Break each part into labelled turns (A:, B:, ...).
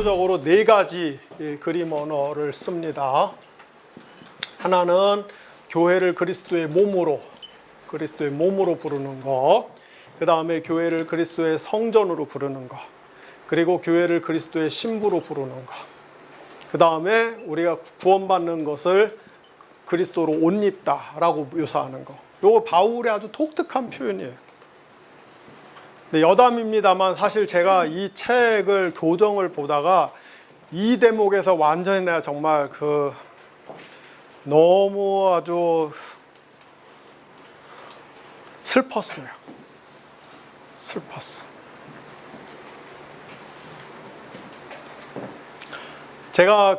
A: 대표적으로 네 가지 그림 언어를 씁니다. 하나는 교회를 그리스도의 몸으로 부르는 것, 그 다음에 교회를 그리스도의 성전으로 부르는 것, 그리고 교회를 그리스도의 신부로 부르는 것, 그 다음에 우리가 구원받는 것을 그리스도로 옷 입다라고 묘사하는 것. 이거 바울의 아주 독특한 표현이에요. 네, 여담입니다만 사실 제가 이 책을 교정을 보다가 이 대목에서 완전히 내가 정말 너무 아주 슬펐어요. 제가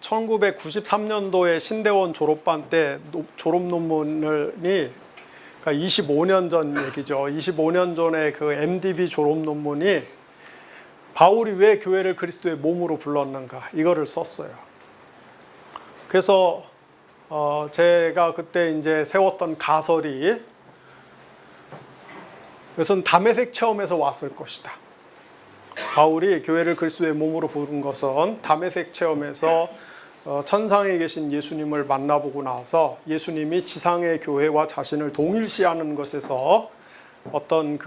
A: 1993년도에 신대원 졸업반 때 졸업 논문이 그러니까 25년 전 얘기죠. 25년 전에 그 MDB 졸업 논문이 바울이 왜 교회를 그리스도의 몸으로 불렀는가 이거를 썼어요. 그래서 제가 그때 이제 세웠던 가설이 이것은 다메섹 체험에서 왔을 것이다. 바울이 교회를 그리스도의 몸으로 부른 것은 다메섹 체험에서 천상에 계신 예수님을 만나보고 나서 예수님이 지상의 교회와 자신을 동일시하는 것에서 어떤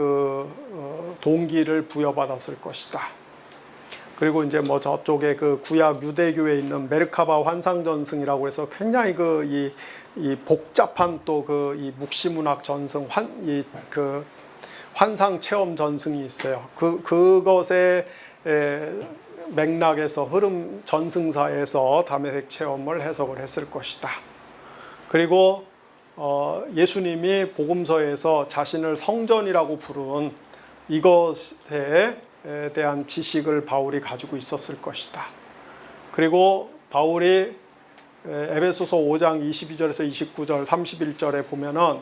A: 동기를 부여받았을 것이다. 그리고 이제 저쪽에 구약 유대교에 있는 메르카바 환상전승이라고 해서 굉장히 이 복잡한 또 이 묵시문학 전승 환상 체험 전승이 있어요. 그것의 맥락에서 흐름 전승사에서 다메섹 체험을 해석을 했을 것이다. 그리고 예수님이 복음서에서 자신을 성전이라고 부른 이것에 대한 지식을 바울이 가지고 있었을 것이다. 그리고 바울이 에베소서 5장 22절에서 29절 31절에 보면은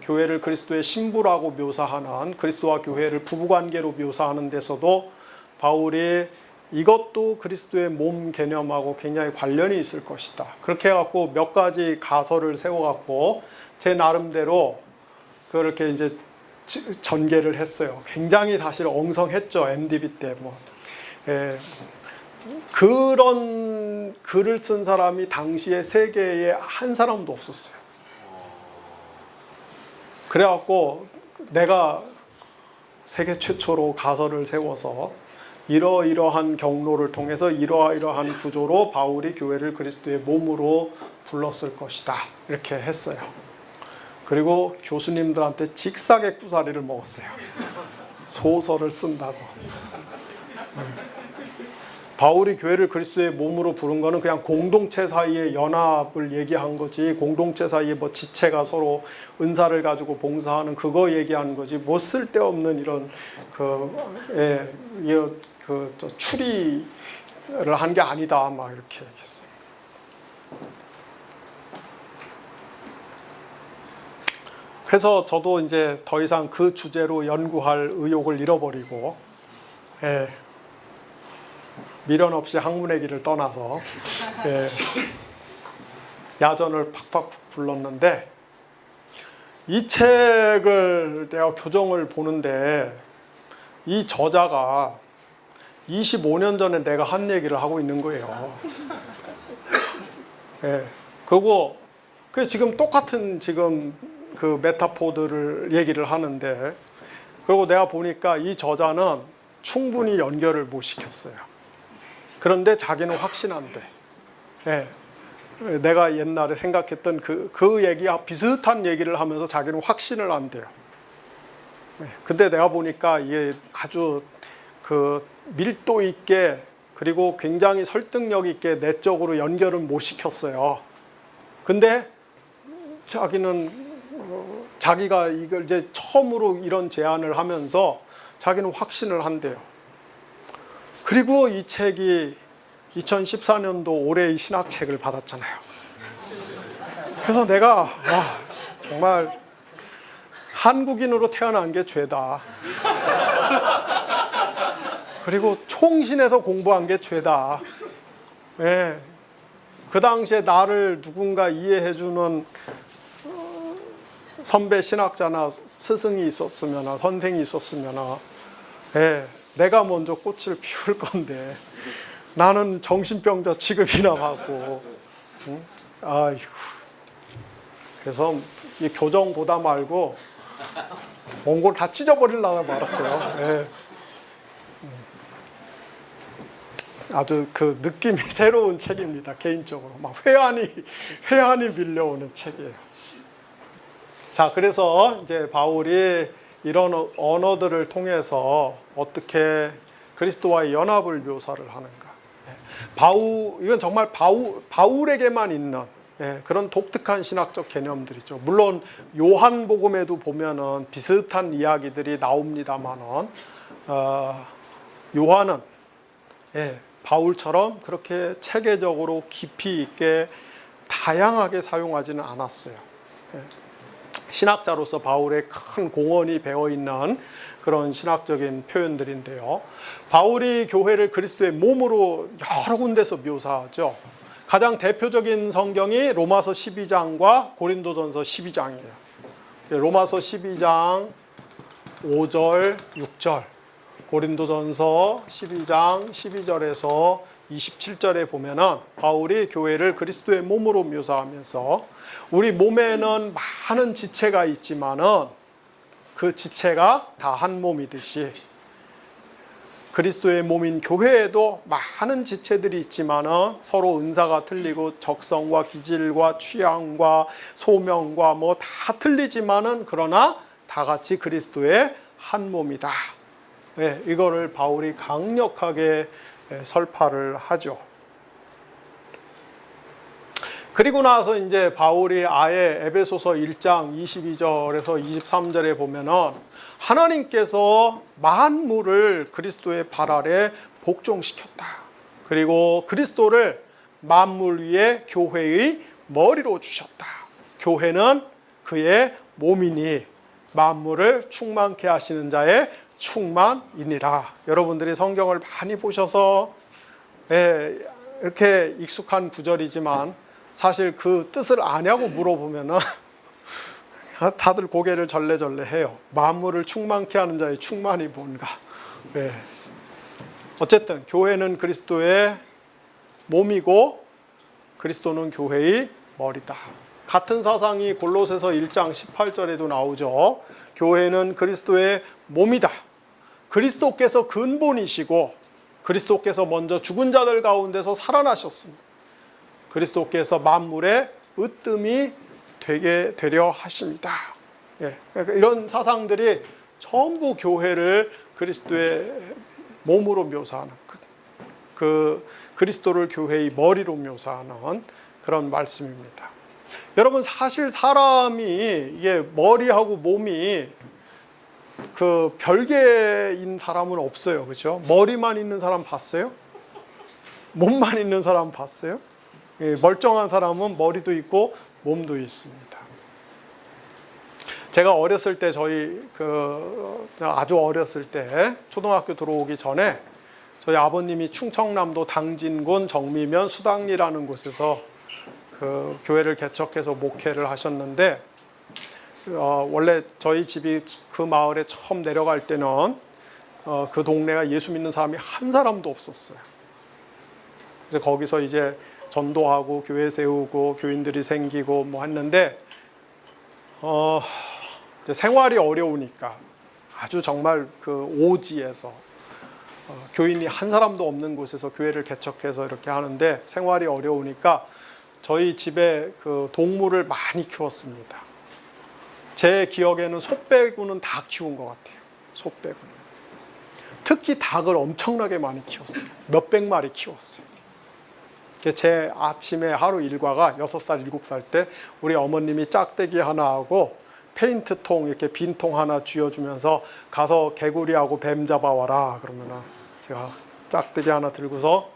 A: 교회를 그리스도의 신부라고 묘사하는 그리스도와 교회를 부부관계로 묘사하는 데서도 바울이 이것도 그리스도의 몸 개념하고 굉장히 관련이 있을 것이다. 그렇게 해갖고 몇 가지 가설을 세워갖고 제 나름대로 그렇게 이제 전개를 했어요. 굉장히 사실 엉성했죠. MDB 때 그런 글을 쓴 사람이 당시에 세계에 한 사람도 없었어요. 그래갖고 내가 세계 최초로 가설을 세워서 이러이러한 경로를 통해서 이러이러한 구조로 바울이 교회를 그리스도의 몸으로 불렀을 것이다. 이렇게 했어요. 그리고 교수님들한테 직사게 구사리를 먹었어요. 소설을 쓴다고. 바울이 교회를 그리스도의 몸으로 부른 거는 그냥 공동체 사이의 연합을 얘기한 거지, 공동체 사이에 지체가 서로 은사를 가지고 봉사하는 그거 얘기하는 거지, 쓸데없는 이런 추리를 한 게 아니다, 막 이렇게 얘기했어요. 그래서 저도 이제 더 이상 그 주제로 연구할 의욕을 잃어버리고, 미련 없이 학문의 길을 떠나서 야전을 팍팍 불렀는데, 이 책을 내가 교정을 보는데 이 저자가 25년 전에 내가 한 얘기를 하고 있는 거예요. 그리고 지금 똑같은 그 메타포들을 얘기를 하는데, 그리고 내가 보니까 이 저자는 충분히 연결을 못 시켰어요. 그런데 자기는 확신한대. 내가 옛날에 생각했던 그 얘기와 비슷한 얘기를 하면서 자기는 확신을 한대요. 근데 내가 보니까 이게 아주 밀도 있게 그리고 굉장히 설득력 있게 내적으로 연결은 못 시켰어요. 근데 자기가 이걸 이제 처음으로 이런 제안을 하면서 자기는 확신을 한대요. 그리고 이 책이 2014년도 올해의 신학책을 받았잖아요. 그래서 내가 정말 한국인으로 태어난 게 죄다. 그리고 총신에서 공부한 게 죄다. 그 당시에 나를 누군가 이해해주는 선배 신학자나 스승이 있었으면, 선생이 있었으면 내가 먼저 꽃을 피울 건데 나는 정신병자 취급이나 받고, 응? 아이고. 그래서 이 교정 보다 말고 원고를 다 찢어버리려다 말았어요. 예. 아주 그 느낌이 새로운 책입니다. 개인적으로 막 회한이 밀려오는 책이에요. 자, 그래서 이제 바울이 이런 언어들을 통해서 어떻게 그리스도와의 연합을 묘사를 하는가. 이건 정말 바울에게만 있는 그런 독특한 신학적 개념들이죠. 물론 요한복음에도 보면은 비슷한 이야기들이 나옵니다만은 요한은 바울처럼 그렇게 체계적으로 깊이 있게 다양하게 사용하지는 않았어요. 신학자로서 바울의 큰 공헌이 배어있는 그런 신학적인 표현들인데요. 바울이 교회를 그리스도의 몸으로 여러 군데서 묘사하죠. 가장 대표적인 성경이 로마서 12장과 고린도전서 12장이에요. 로마서 12장 5절, 6절, 고린도전서 12장 12절에서 27절에 보면은 바울이 교회를 그리스도의 몸으로 묘사하면서 우리 몸에는 많은 지체가 있지만은 그 지체가 다 한 몸이듯이 그리스도의 몸인 교회에도 많은 지체들이 있지만은 서로 은사가 틀리고 적성과 기질과 취향과 소명과 뭐 다 틀리지만은 그러나 다 같이 그리스도의 한 몸이다. 이거를 바울이 강력하게 설파를 하죠. 그리고 나서 이제 바울이 아예 에베소서 1장 22절에서 23절에 보면은 하나님께서 만물을 그리스도의 발 아래 복종시켰다. 그리고 그리스도를 만물 위에 교회의 머리로 주셨다. 교회는 그의 몸이니 만물을 충만케 하시는 자의 충만이니라. 여러분들이 성경을 많이 보셔서 이렇게 익숙한 구절이지만 사실 그 뜻을 아냐고 물어보면은 다들 고개를 절레절레 해요. 만물을 충만케 하는 자의 충만이 뭔가. 어쨌든 교회는 그리스도의 몸이고 그리스도는 교회의 머리다. 같은 사상이 골로새서 1장 18절에도 나오죠. 교회는 그리스도의 몸이다. 그리스도께서 근본이시고 그리스도께서 먼저 죽은 자들 가운데서 살아나셨습니다. 그리스도께서 만물의 으뜸이 되게 되려 하십니다. 이런 사상들이 전부 교회를 그리스도의 몸으로 묘사하는 그 그리스도를 교회의 머리로 묘사하는 그런 말씀입니다. 여러분 사실 사람이 이게 머리하고 몸이 그 별개인 사람은 없어요. 그렇죠? 머리만 있는 사람 봤어요? 몸만 있는 사람 봤어요? 멀쩡한 사람은 머리도 있고 몸도 있습니다. 제가 어렸을 때 아주 어렸을 때 초등학교 들어오기 전에 저희 아버님이 충청남도 당진군 정미면 수당리라는 곳에서 그 교회를 개척해서 목회를 하셨는데 원래 저희 집이 그 마을에 처음 내려갈 때는 그 동네가 예수 믿는 사람이 한 사람도 없었어요. 그래서 거기서 이제 전도하고 교회 세우고 교인들이 생기고 뭐 했는데 이제 생활이 어려우니까 아주 정말 그 오지에서 교인이 한 사람도 없는 곳에서 교회를 개척해서 이렇게 하는데 생활이 어려우니까 저희 집에 그 동물을 많이 키웠습니다. 제 기억에는 소 빼고는 다 키운 것 같아요. 소 빼고는. 특히 닭을 엄청나게 많이 키웠어요. 몇백 마리 키웠어요. 제 아침에 하루 일과가 6살, 7살 때 우리 어머님이 짝대기 하나 하고 페인트통 이렇게 빈통 하나 쥐어주면서 가서 개구리하고 뱀 잡아와라 그러면은 제가 짝대기 하나 들고서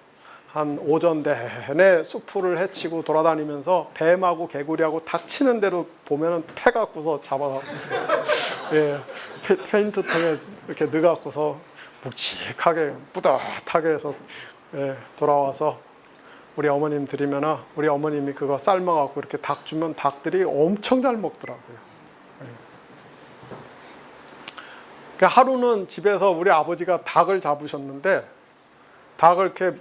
A: 한 오전 내내 숲을 헤치고 돌아다니면서 뱀하고 개구리하고 닥치는 대로 보면은 패 갖고서 잡아갖고 페인트통에 이렇게 넣어갖고서 묵직하게 뿌듯하게 해서 돌아와서 우리 어머님 드리면은 우리 어머님이 그거 삶아갖고 이렇게 닭 주면 닭들이 엄청 잘 먹더라고요. 그 하루는 집에서 우리 아버지가 닭을 잡으셨는데 닭을 이렇게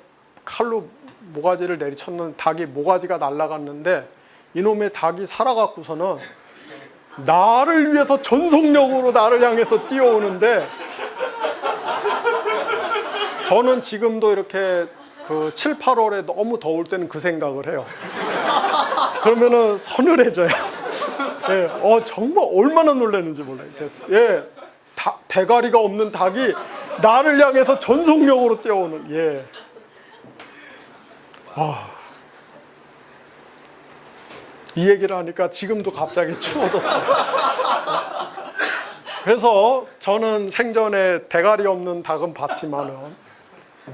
A: 칼로 모가지를 내리쳤는데 닭이 모가지가 날아갔는데 이놈의 닭이 살아갖고서는 나를 위해서 전속력으로 나를 향해서 뛰어오는데 저는 지금도 이렇게 그 7, 8월에 너무 더울 때는 그 생각을 해요. 그러면은 서늘해져요. 예, 정말 얼마나 놀랐는지 몰라요. 예, 대가리가 없는 닭이 나를 향해서 전속력으로 뛰어오는, 예. 이 얘기를 하니까 지금도 갑자기 추워졌어요. 그래서 저는 생전에 대가리 없는 닭은 봤지만은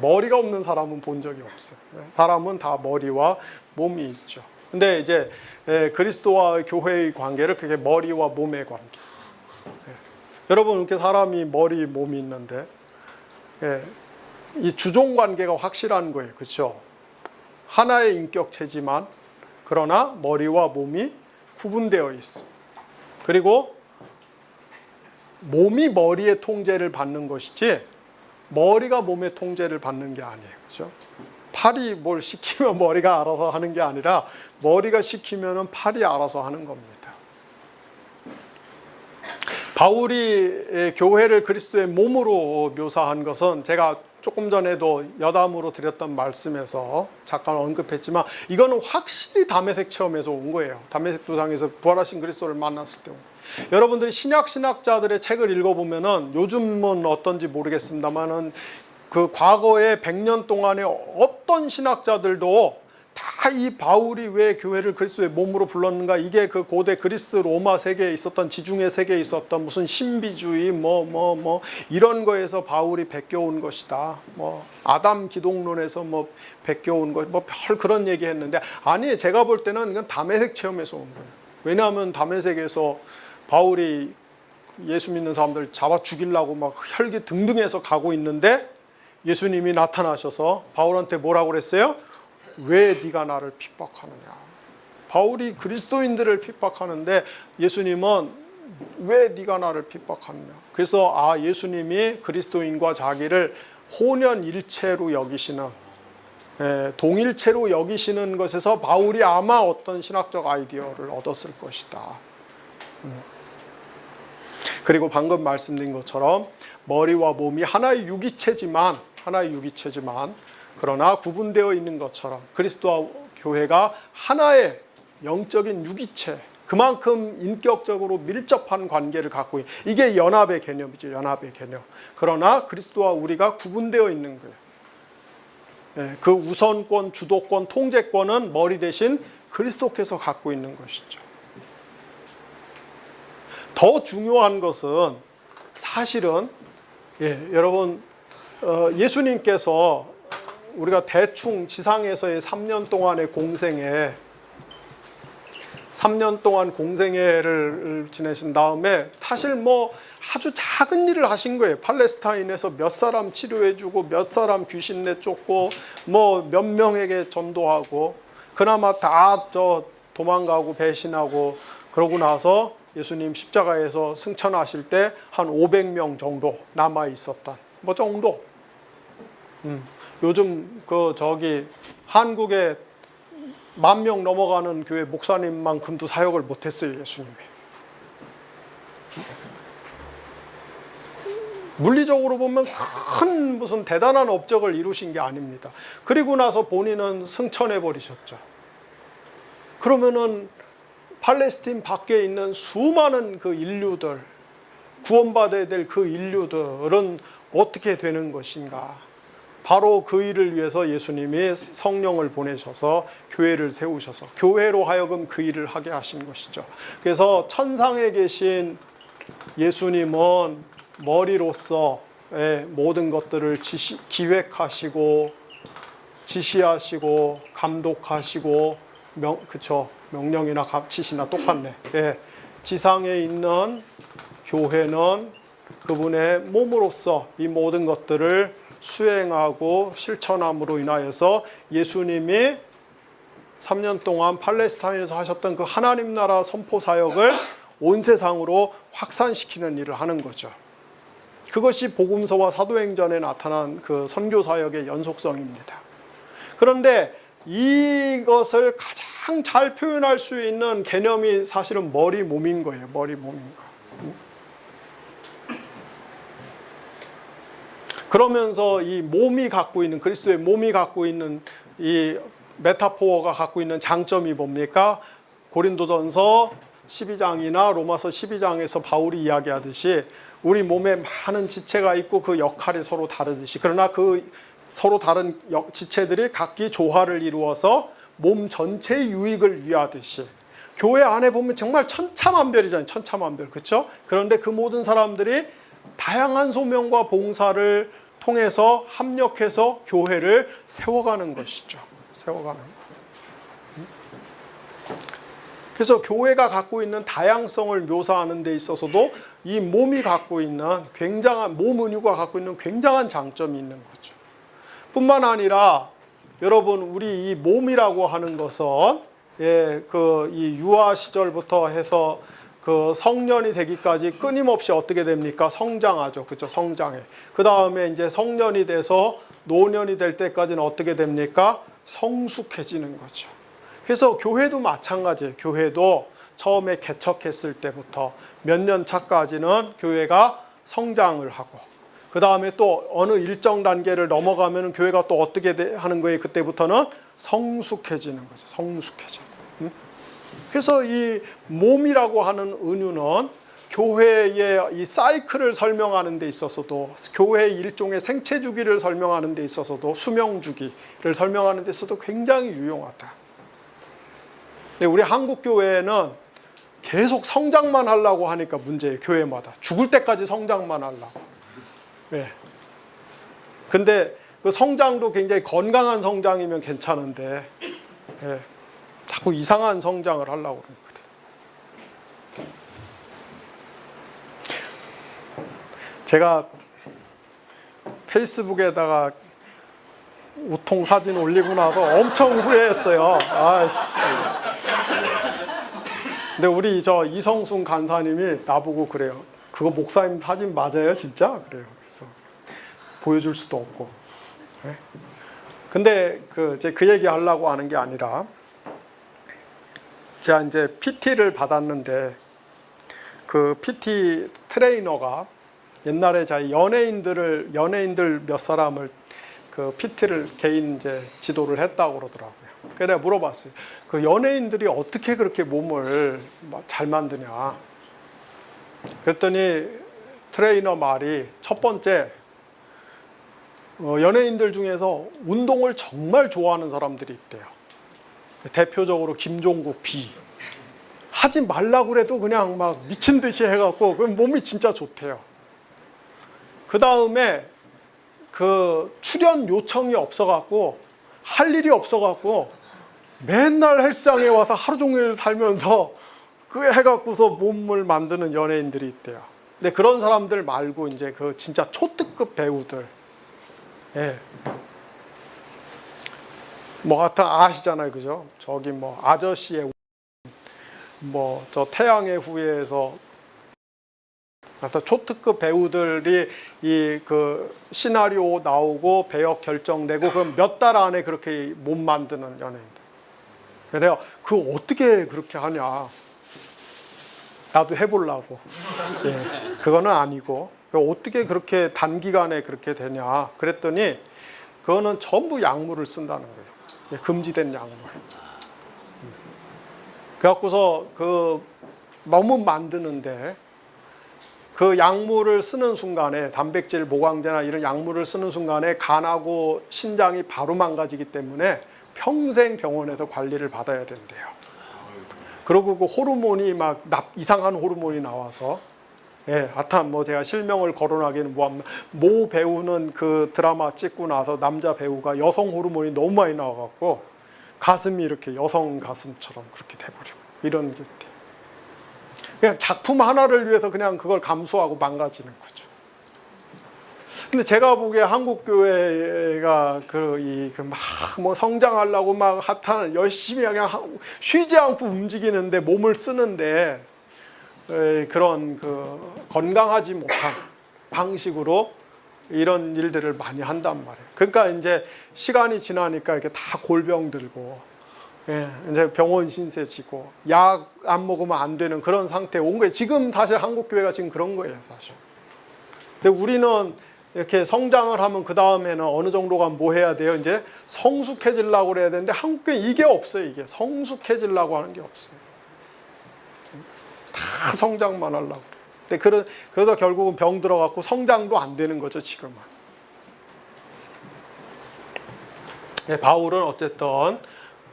A: 머리가 없는 사람은 본 적이 없어요. 사람은 다 머리와 몸이 있죠. 근데 이제 그리스도와 교회의 관계를 그게 머리와 몸의 관계. 여러분 이렇게 사람이 머리, 몸이 있는데 이 주종 관계가 확실한 거예요. 그렇죠? 하나의 인격체지만 그러나 머리와 몸이 구분되어 있어. 그리고 몸이 머리의 통제를 받는 것이지 머리가 몸의 통제를 받는 게 아니에요. 그렇죠? 팔이 뭘 시키면 머리가 알아서 하는 게 아니라 머리가 시키면 팔이 알아서 하는 겁니다. 바울이 교회를 그리스도의 몸으로 묘사한 것은 제가 조금 전에도 여담으로 드렸던 말씀에서 잠깐 언급했지만 이거는 확실히 다메섹 체험에서 온 거예요. 다메섹 도상에서 부활하신 그리스도를 만났을 때 온 거예요. 여러분들이 신약자들의 책을 읽어보면은 요즘은 어떤지 모르겠습니다만은 그 과거에 100년 동안에 어떤 신학자들도 다 이 바울이 왜 교회를 그리스도의 몸으로 불렀는가, 이게 그 고대 그리스 로마 세계에 있었던, 지중해 세계에 있었던 무슨 신비주의 이런 거에서 바울이 베껴온 것이다. 아담 기독론에서 베껴온 것, 별 그런 얘기 했는데, 아니, 제가 볼 때는 이건 다메섹 체험에서 온 거예요. 왜냐하면 다메섹에서 바울이 예수 믿는 사람들 잡아 죽이려고 막 혈기 등등해서 가고 있는데 예수님이 나타나셔서 바울한테 뭐라고 그랬어요? 왜 네가 나를 핍박하느냐. 바울이 그리스도인들을 핍박하는데 예수님은 왜 네가 나를 핍박하느냐. 그래서 예수님이 그리스도인과 자기를 혼연일체로 여기시는, 동일체로 여기시는 것에서 바울이 아마 어떤 신학적 아이디어를 얻었을 것이다. 그리고 방금 말씀드린 것처럼 머리와 몸이 하나의 유기체지만 그러나 구분되어 있는 것처럼 그리스도와 교회가 하나의 영적인 유기체, 그만큼 인격적으로 밀접한 관계를 갖고 있는, 이게 연합의 개념이죠. 연합의 개념. 그러나 그리스도와 우리가 구분되어 있는 거예요. 그 우선권, 주도권, 통제권은 머리 대신 그리스도께서 갖고 있는 것이죠. 더 중요한 것은 사실은 여러분 예수님께서 우리가 대충 지상에서의 3년 동안의 공생애, 3년 동안 공생애를 지내신 다음에 사실 아주 작은 일을 하신 거예요. 팔레스타인에서 몇 사람 치료해주고 몇 사람 귀신 내쫓고 몇 명에게 전도하고 그나마 다 도망가고 배신하고 그러고 나서 예수님 십자가에서 승천하실 때 한 500명 정도 남아 있었던 정도. 요즘 한국에 10,000명 넘어가는 교회 목사님만큼도 사역을 못했어요, 예수님이. 물리적으로 보면 큰 무슨 대단한 업적을 이루신 게 아닙니다. 그리고 나서 본인은 승천해 버리셨죠. 그러면은 팔레스틴 밖에 있는 수많은 그 인류들, 구원받아야 될 그 인류들은 어떻게 되는 것인가? 바로 그 일을 위해서 예수님이 성령을 보내셔서 교회를 세우셔서 교회로 하여금 그 일을 하게 하신 것이죠. 그래서 천상에 계신 예수님은 머리로서 모든 것들을 기획하시고 지시하시고 감독하시고 명령이나 지시나 똑같네. 지상에 있는 교회는 그분의 몸으로서 이 모든 것들을 수행하고 실천함으로 인하여서 예수님이 3년 동안 팔레스타인에서 하셨던 그 하나님 나라 선포 사역을 온 세상으로 확산시키는 일을 하는 거죠. 그것이 복음서와 사도행전에 나타난 그 선교 사역의 연속성입니다. 그런데 이것을 가장 잘 표현할 수 있는 개념이 사실은 머리 몸인 거예요. 머리 몸인 거. 그러면서 이 몸이 갖고 있는, 그리스도의 몸이 갖고 있는 이 메타포어가 갖고 있는 장점이 뭡니까? 고린도전서 12장이나 로마서 12장에서 바울이 이야기하듯이 우리 몸에 많은 지체가 있고 그 역할이 서로 다르듯이, 그러나 그 서로 다른 지체들이 각기 조화를 이루어서 몸 전체의 유익을 위하듯이, 교회 안에 보면 정말 천차만별이잖아요. 천차만별. 그렇죠? 그런데 그 모든 사람들이 다양한 소명과 봉사를 통해서 합력해서 교회를 세워가는 것이죠. 세워가는 것. 그래서 교회가 갖고 있는 다양성을 묘사하는 데 있어서도 이 몸이 갖고 있는 굉장한, 몸 은유가 갖고 있는 굉장한 장점이 있는 거죠. 뿐만 아니라 여러분, 우리 이 몸이라고 하는 것은 이 유아 시절부터 해서 그 성년이 되기까지 끊임없이 어떻게 됩니까? 성장하죠. 그렇죠? 성장해. 그 다음에 이제 성년이 돼서 노년이 될 때까지는 어떻게 됩니까? 성숙해지는 거죠. 그래서 교회도 마찬가지예요. 교회도 처음에 개척했을 때부터 몇 년 차까지는 교회가 성장을 하고, 그 다음에 또 어느 일정 단계를 넘어가면 교회가 또 어떻게 하는 거예요? 그때부터는 성숙해지는 거죠. 성숙해지는. 그래서 이 몸이라고 하는 은유는 교회의 이 사이클을 설명하는 데 있어서도, 교회의 일종의 생체 주기를 설명하는 데 있어서도, 수명 주기를 설명하는 데 있어서도 굉장히 유용하다. 근데 우리 한국 교회는 계속 성장만 하려고 하니까 문제예요. 교회마다 죽을 때까지 성장만 하려고. 네. 근데 그 성장도 굉장히 건강한 성장이면 괜찮은데, 네. 자꾸 이상한 성장을 하려고 그러는 거예요. 제가 페이스북에다가 우통 사진 올리고 나서 엄청 후회했어요. 근데 우리 저 이성순 간사님이 나보고 그래요. 그거 목사님 사진 맞아요, 진짜? 그래요. 그래서 보여줄 수도 없고. 그래? 근데 그 얘기 하려고 하는 게 아니라, 제가 이제 PT를 받았는데, 그 PT 트레이너가 옛날에 자기 연예인들 몇 사람을 그 PT를 개인 이제 지도를 했다고 그러더라고요. 그래서 내가 물어봤어요. 그 연예인들이 어떻게 그렇게 몸을 잘 만드냐. 그랬더니 트레이너 말이, 첫 번째, 연예인들 중에서 운동을 정말 좋아하는 사람들이 있대요. 대표적으로 김종국 B. 하지 말라고 그래도 그냥 막 미친 듯이 해갖고 그럼 몸이 진짜 좋대요. 그 다음에 그 출연 요청이 없어갖고 할 일이 없어갖고 맨날 헬스장에 와서 하루 종일 살면서 그 해갖고서 몸을 만드는 연예인들이 있대요. 근데 그런 사람들 말고 이제 그 진짜 초특급 배우들, 예. 뭐 하여튼 아시잖아요, 그죠? 저기 뭐 아저씨의 뭐 저 태양의 후예에서 하여튼 초특급 배우들이 이 그 시나리오 나오고 배역 결정되고 그럼 몇 달 안에 그렇게 몸 만드는 연예인들. 그래요. 그거 어떻게 그렇게 하냐? 나도 해보려고. 예, 그거는 아니고 어떻게 그렇게 단기간에 그렇게 되냐? 그랬더니 그거는 전부 약물을 쓴다는 거예요. 금지된 약물. 그래갖고서 그 몸을 만드는데 그 약물을 쓰는 순간에, 단백질 보강제나 이런 약물을 쓰는 순간에 간하고 신장이 바로 망가지기 때문에 평생 병원에서 관리를 받아야 된대요. 그리고 그 호르몬이 막 이상한 호르몬이 나와서, 예, 하여튼 뭐 제가 실명을 거론하기는 뭐합니다. 모 배우는 그 드라마 찍고 나서 남자 배우가 여성 호르몬이 너무 많이 나와갖고 가슴이 이렇게 여성 가슴처럼 그렇게 돼버리고 이런 게 있대요. 그냥 작품 하나를 위해서 그냥 그걸 감수하고 망가지는 거죠. 근데 제가 보기에 한국 교회가 막 뭐 성장하려고 막 하여튼 열심히 그냥 쉬지 않고 움직이는데 몸을 쓰는데 그런 그 건강하지 못한, 방식으로 이런 일들을 많이 한단 말이에요. 그러니까 이제 시간이 지나니까 이렇게 다 골병 들고, 예, 이제 병원 신세 지고, 약 안 먹으면 안 되는 그런 상태에 온 거예요. 지금 사실 한국 교회가 지금 그런 거예요, 사실. 근데 우리는 이렇게 성장을 하면 그 다음에는 어느 정도가 뭐 해야 돼요? 이제 성숙해지려고 그래야 되는데 한국 교회 이게 없어요. 이게 성숙해지려고 하는 게 없어요. 다 성장만 하려고 그래요. 근데 그러다 결국은 병 들어갖고 성장도 안 되는 거죠, 지금은. 네, 바울은 어쨌든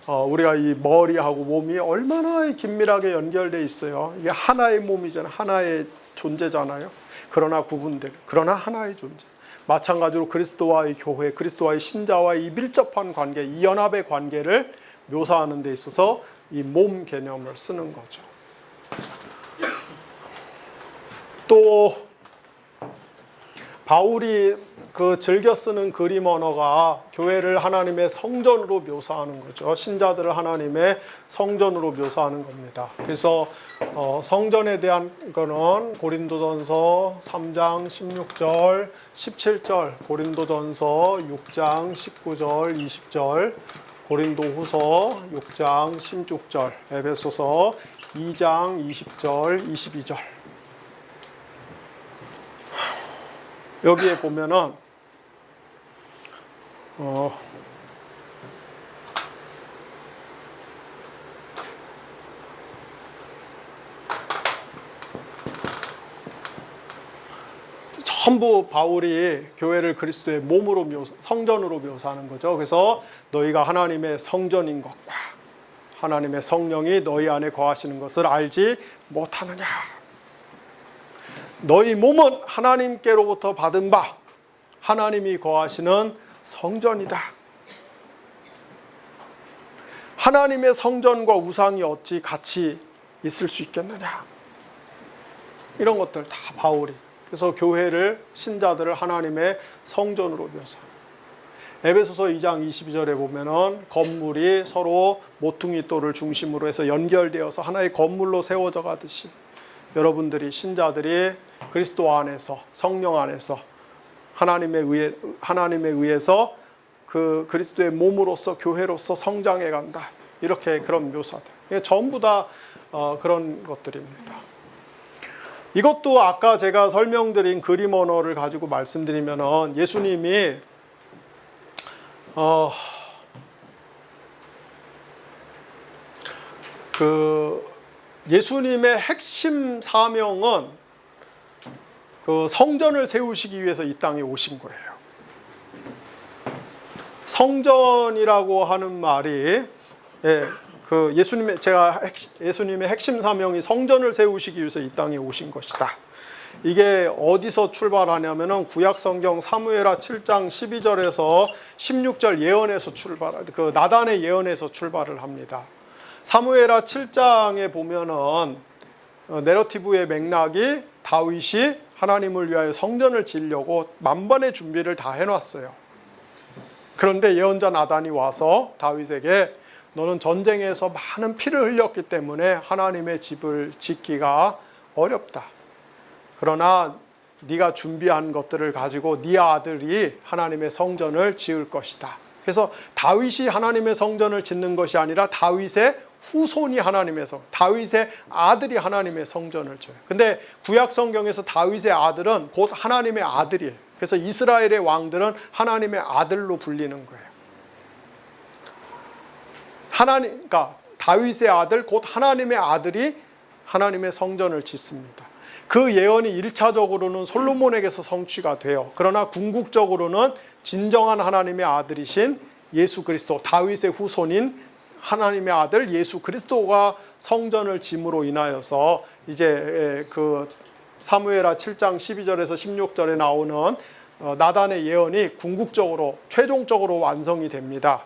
A: 우리가 이 머리하고 몸이 얼마나 긴밀하게 연결돼 있어요. 이게 하나의 몸이잖아요. 하나의 존재잖아요. 그러나 구분되고, 그러나 하나의 존재. 마찬가지로 그리스도와의 교회, 그리스도와의 신자와의 이 밀접한 관계, 이 연합의 관계를 묘사하는 데 있어서 이 몸 개념을 쓰는 거죠. 또 바울이 즐겨 쓰는 그림 언어가 교회를 하나님의 성전으로 묘사하는 거죠. 신자들을 하나님의 성전으로 묘사하는 겁니다. 그래서 성전에 대한 거는 고린도전서 3장 16절, 17절, 고린도전서 6장 19절, 20절, 고린도후서 6장 16절, 에베소서 2장 20절, 22절. 여기에 보면은 전부 바울이 교회를 그리스도의 몸으로 성전으로 묘사하는 거죠. 그래서 너희가 하나님의 성전인 것과 하나님의 성령이 너희 안에 거하시는 것을 알지 못하느냐. 너희 몸은 하나님께로부터 받은 바 하나님이 거하시는 성전이다. 하나님의 성전과 우상이 어찌 같이 있을 수 있겠느냐. 이런 것들 다 바울이. 그래서 교회를, 신자들을 하나님의 성전으로 묘사. 에베소서 2장 22절에 보면은 건물이 서로 모퉁이 돌을 중심으로 해서 연결되어서 하나의 건물로 세워져 가듯이 여러분들이, 신자들이 그리스도 안에서, 성령 안에서 하나님에 의해서 그 그리스도의 몸으로서, 교회로서 성장해 간다. 이렇게 그런 묘사들. 이게 전부 다 그런 것들입니다. 이것도 아까 제가 설명드린 그림 언어를 가지고 말씀드리면은 예수님이 예수님의 핵심 사명은 성전을 세우시기 위해서 이 땅에 오신 거예요. 성전이라고 하는 말이, 예수님의 핵심 사명이 성전을 세우시기 위해서 이 땅에 오신 것이다. 이게 어디서 출발하냐면은 구약성경 사무엘하 7장 12절에서 16절 예언에서 나단의 예언에서 출발을 합니다. 사무엘하 7장에 보면은 내러티브의 맥락이 다윗이 하나님을 위하여 성전을 지으려고 만반의 준비를 다 해놨어요. 그런데 예언자 나단이 와서 다윗에게 너는 전쟁에서 많은 피를 흘렸기 때문에 하나님의 집을 짓기가 어렵다. 그러나 네가 준비한 것들을 가지고 네 아들이 하나님의 성전을 지을 것이다. 그래서 다윗이 하나님의 성전을 짓는 것이 아니라 다윗의 후손이 다윗의 아들이 하나님의 성전을 지어요. 근데 구약 성경에서 다윗의 아들은 곧 하나님의 아들이에요. 그래서 이스라엘의 왕들은 하나님의 아들로 불리는 거예요. 그러니까 다윗의 아들 곧 하나님의 아들이 하나님의 성전을 짓습니다. 그 예언이 1차적으로는 솔로몬에게서 성취가 돼요. 그러나 궁극적으로는 진정한 하나님의 아들이신 예수 그리스도, 다윗의 후손인 하나님의 아들 예수 그리스도가 성전을 짐으로 인하여서 이제 사무엘하 7장 12절에서 16절에 나오는 나단의 예언이 궁극적으로 최종적으로 완성이 됩니다.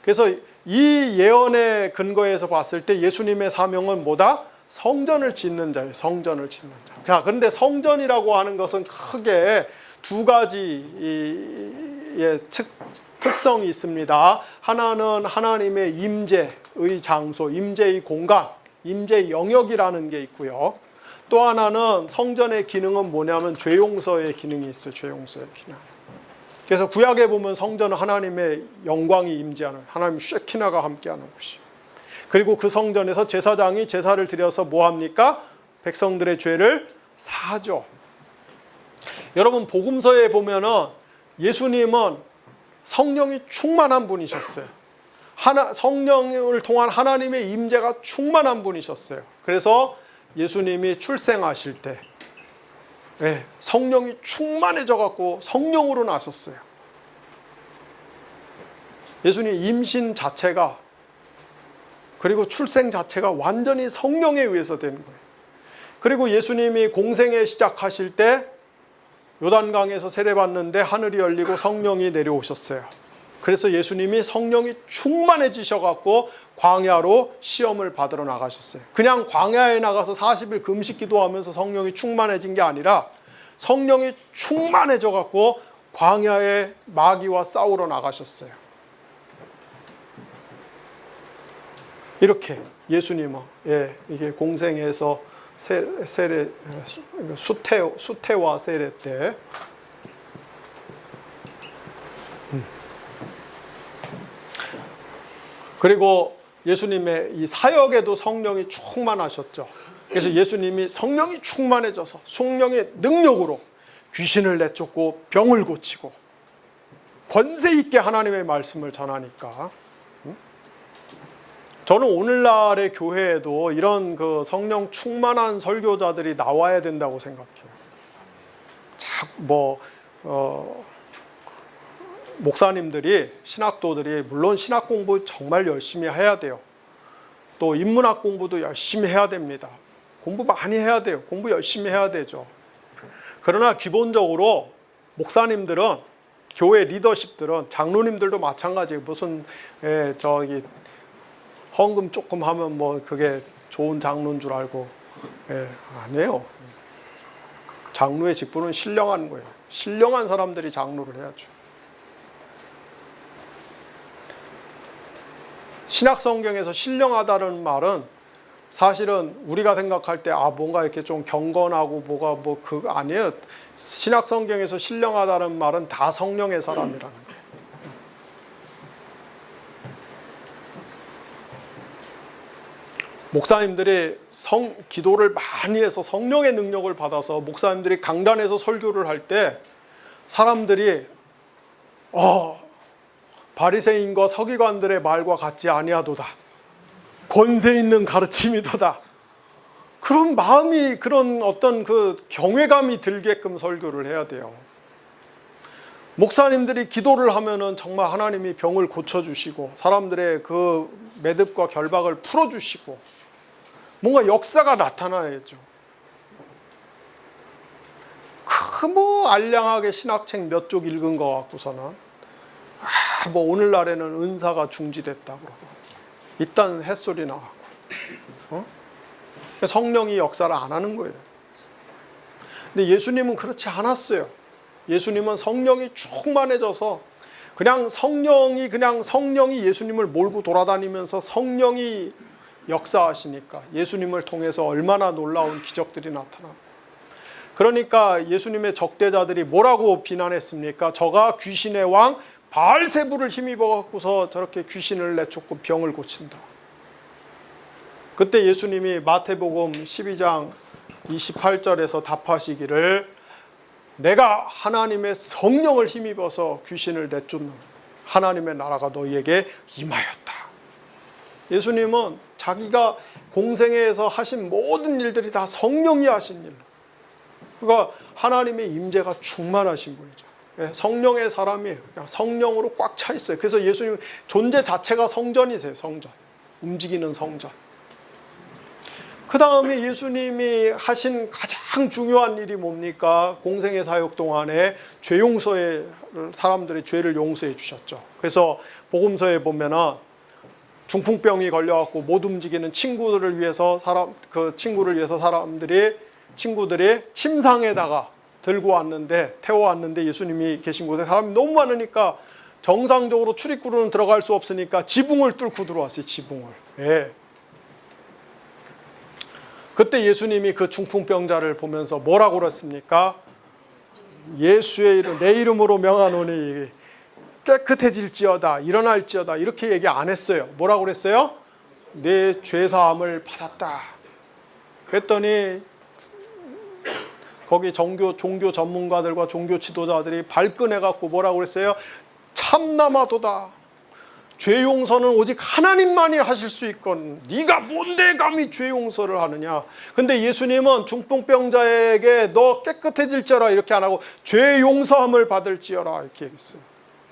A: 그래서 이 예언의 근거에서 봤을 때 예수님의 사명은 뭐다? 성전을 짓는 자예요. 성전을 짓는 자. 그런데 성전이라고 하는 것은 크게 두 가지의 특성이 있습니다. 하나는 하나님의 임재의 장소, 임재의 공간, 임재의 영역이라는 게 있고요. 또 하나는 성전의 기능은 뭐냐면 죄 용서의 기능이 있어요. 죄 용서의 기능. 그래서 구약에 보면 성전은 하나님의 영광이 임재하는, 하나님 쉐키나가 함께하는 곳이에요. 그리고 그 성전에서 제사장이 제사를 드려서 뭐 합니까? 백성들의 죄를 사하죠. 여러분 복음서에 보면은 예수님은 성령이 충만한 분이셨어요. 성령을 통한 하나님의 임재가 충만한 분이셨어요. 그래서 예수님이 출생하실 때 성령이 충만해져 갖고 성령으로 나셨어요. 예수님 임신 자체가 그리고 출생 자체가 완전히 성령에 의해서 되는 거예요. 그리고 예수님이 공생애 시작하실 때 요단강에서 세례받는데 하늘이 열리고 성령이 내려오셨어요. 그래서 예수님이 성령이 충만해지셔 갖고 광야로 시험을 받으러 나가셨어요. 그냥 광야에 나가서 40일 금식 기도하면서 성령이 충만해진 게 아니라 성령이 충만해져 갖고 광야에 마귀와 싸우러 나가셨어요. 이렇게 예수님은 이게 공생에서 세례 수태와 세례 때 그리고 예수님의 이 사역에도 성령이 충만하셨죠. 그래서 예수님이 성령이 충만해져서 성령의 능력으로 귀신을 내쫓고 병을 고치고 권세 있게 하나님의 말씀을 전하니까 저는 오늘날의 교회에도 이런 그 성령 충만한 설교자들이 나와야 된다고 생각해요. 목사님들이, 신학도들이 물론 신학 공부 정말 열심히 해야 돼요. 또 인문학 공부도 열심히 해야 됩니다. 공부 많이 해야 돼요. 공부 열심히 해야 되죠. 그러나 기본적으로 목사님들은, 교회 리더십들은, 장로님들도 마찬가지예요. 무슨 헌금 조금 하면 뭐 그게 좋은 장로인 줄 알고 아니에요. 장로의 직분은 신령한 거예요. 신령한 사람들이 장로를 해야죠. 신약 성경에서 신령하다는 말은 사실은 우리가 생각할 때 뭔가 이렇게 좀 경건하고 그거 아니에요. 신약 성경에서 신령하다는 말은 다 성령의 사람이라는 거예요. 목사님들이 기도를 많이 해서 성령의 능력을 받아서 목사님들이 강단에서 설교를 할 때 사람들이 바리새인과 서기관들의 말과 같지 아니하도다. 권세 있는 가르침이도다. 그런 마음이, 그런 어떤 그 경외감이 들게끔 설교를 해야 돼요. 목사님들이 기도를 하면은 정말 하나님이 병을 고쳐주시고 사람들의 그 매듭과 결박을 풀어주시고 뭔가 역사가 나타나야죠. 알량하게 신학책 몇 쪽 읽은 것 같고서는 오늘날에는 은사가 중지됐다고 그러고 이딴 햇소리 나왔고 성령이 역사를 안 하는 거예요. 근데 예수님은 그렇지 않았어요. 예수님은 성령이 충만해져서 그냥 성령이 예수님을 몰고 돌아다니면서 성령이 역사하시니까 예수님을 통해서 얼마나 놀라운 기적들이 나타납니다. 그러니까 예수님의 적대자들이 뭐라고 비난했습니까? 저가 귀신의 왕 바알세불을 힘입어 갖고서 저렇게 귀신을 내쫓고 병을 고친다. 그때 예수님이 마태복음 12장 28절에서 답하시기를 내가 하나님의 성령을 힘입어서 귀신을 내쫓는 하나님의 나라가 너희에게 임하였다. 예수님은 자기가 공생애에서 하신 모든 일들이 다 성령이 하신 일로, 그러니까 하나님의 임재가 충만하신 분이죠. 성령의 사람이에요. 그냥 성령으로 꽉 차 있어요. 그래서 예수님 존재 자체가 성전이세요. 성전. 움직이는 성전. 그 다음에 예수님이 하신 가장 중요한 일이 뭡니까? 공생의 사역 동안에 죄 용서에 사람들의 죄를 용서해 주셨죠. 그래서 복음서에 보면은 중풍병이 걸려갖고 못 움직이는 친구들을 위해서 친구들이 침상에다가 들고 왔는데, 태워왔는데 예수님이 계신 곳에 사람이 너무 많으니까 정상적으로 출입구로는 들어갈 수 없으니까 지붕을 뚫고 들어왔어요. 지붕을. 그때 예수님이 그 중풍병자를 보면서 뭐라고 그랬습니까? 예수의 이름, 내 이름으로 명하노니 깨끗해질지어다, 일어날지어다, 이렇게 얘기 안 했어요. 뭐라고 그랬어요? 내 죄사함을 받았다. 그랬더니 거기 종교 전문가들과 종교 지도자들이 발끈해갖고 뭐라고 그랬어요? 참나마도다. 죄 용서는 오직 하나님만이 하실 수 있건 네가 뭔데 감히 죄 용서를 하느냐. 근데 예수님은 중풍병자에게 너 깨끗해질지어라 이렇게 안 하고 죄 용서함을 받을지어라 이렇게 얘기했어요.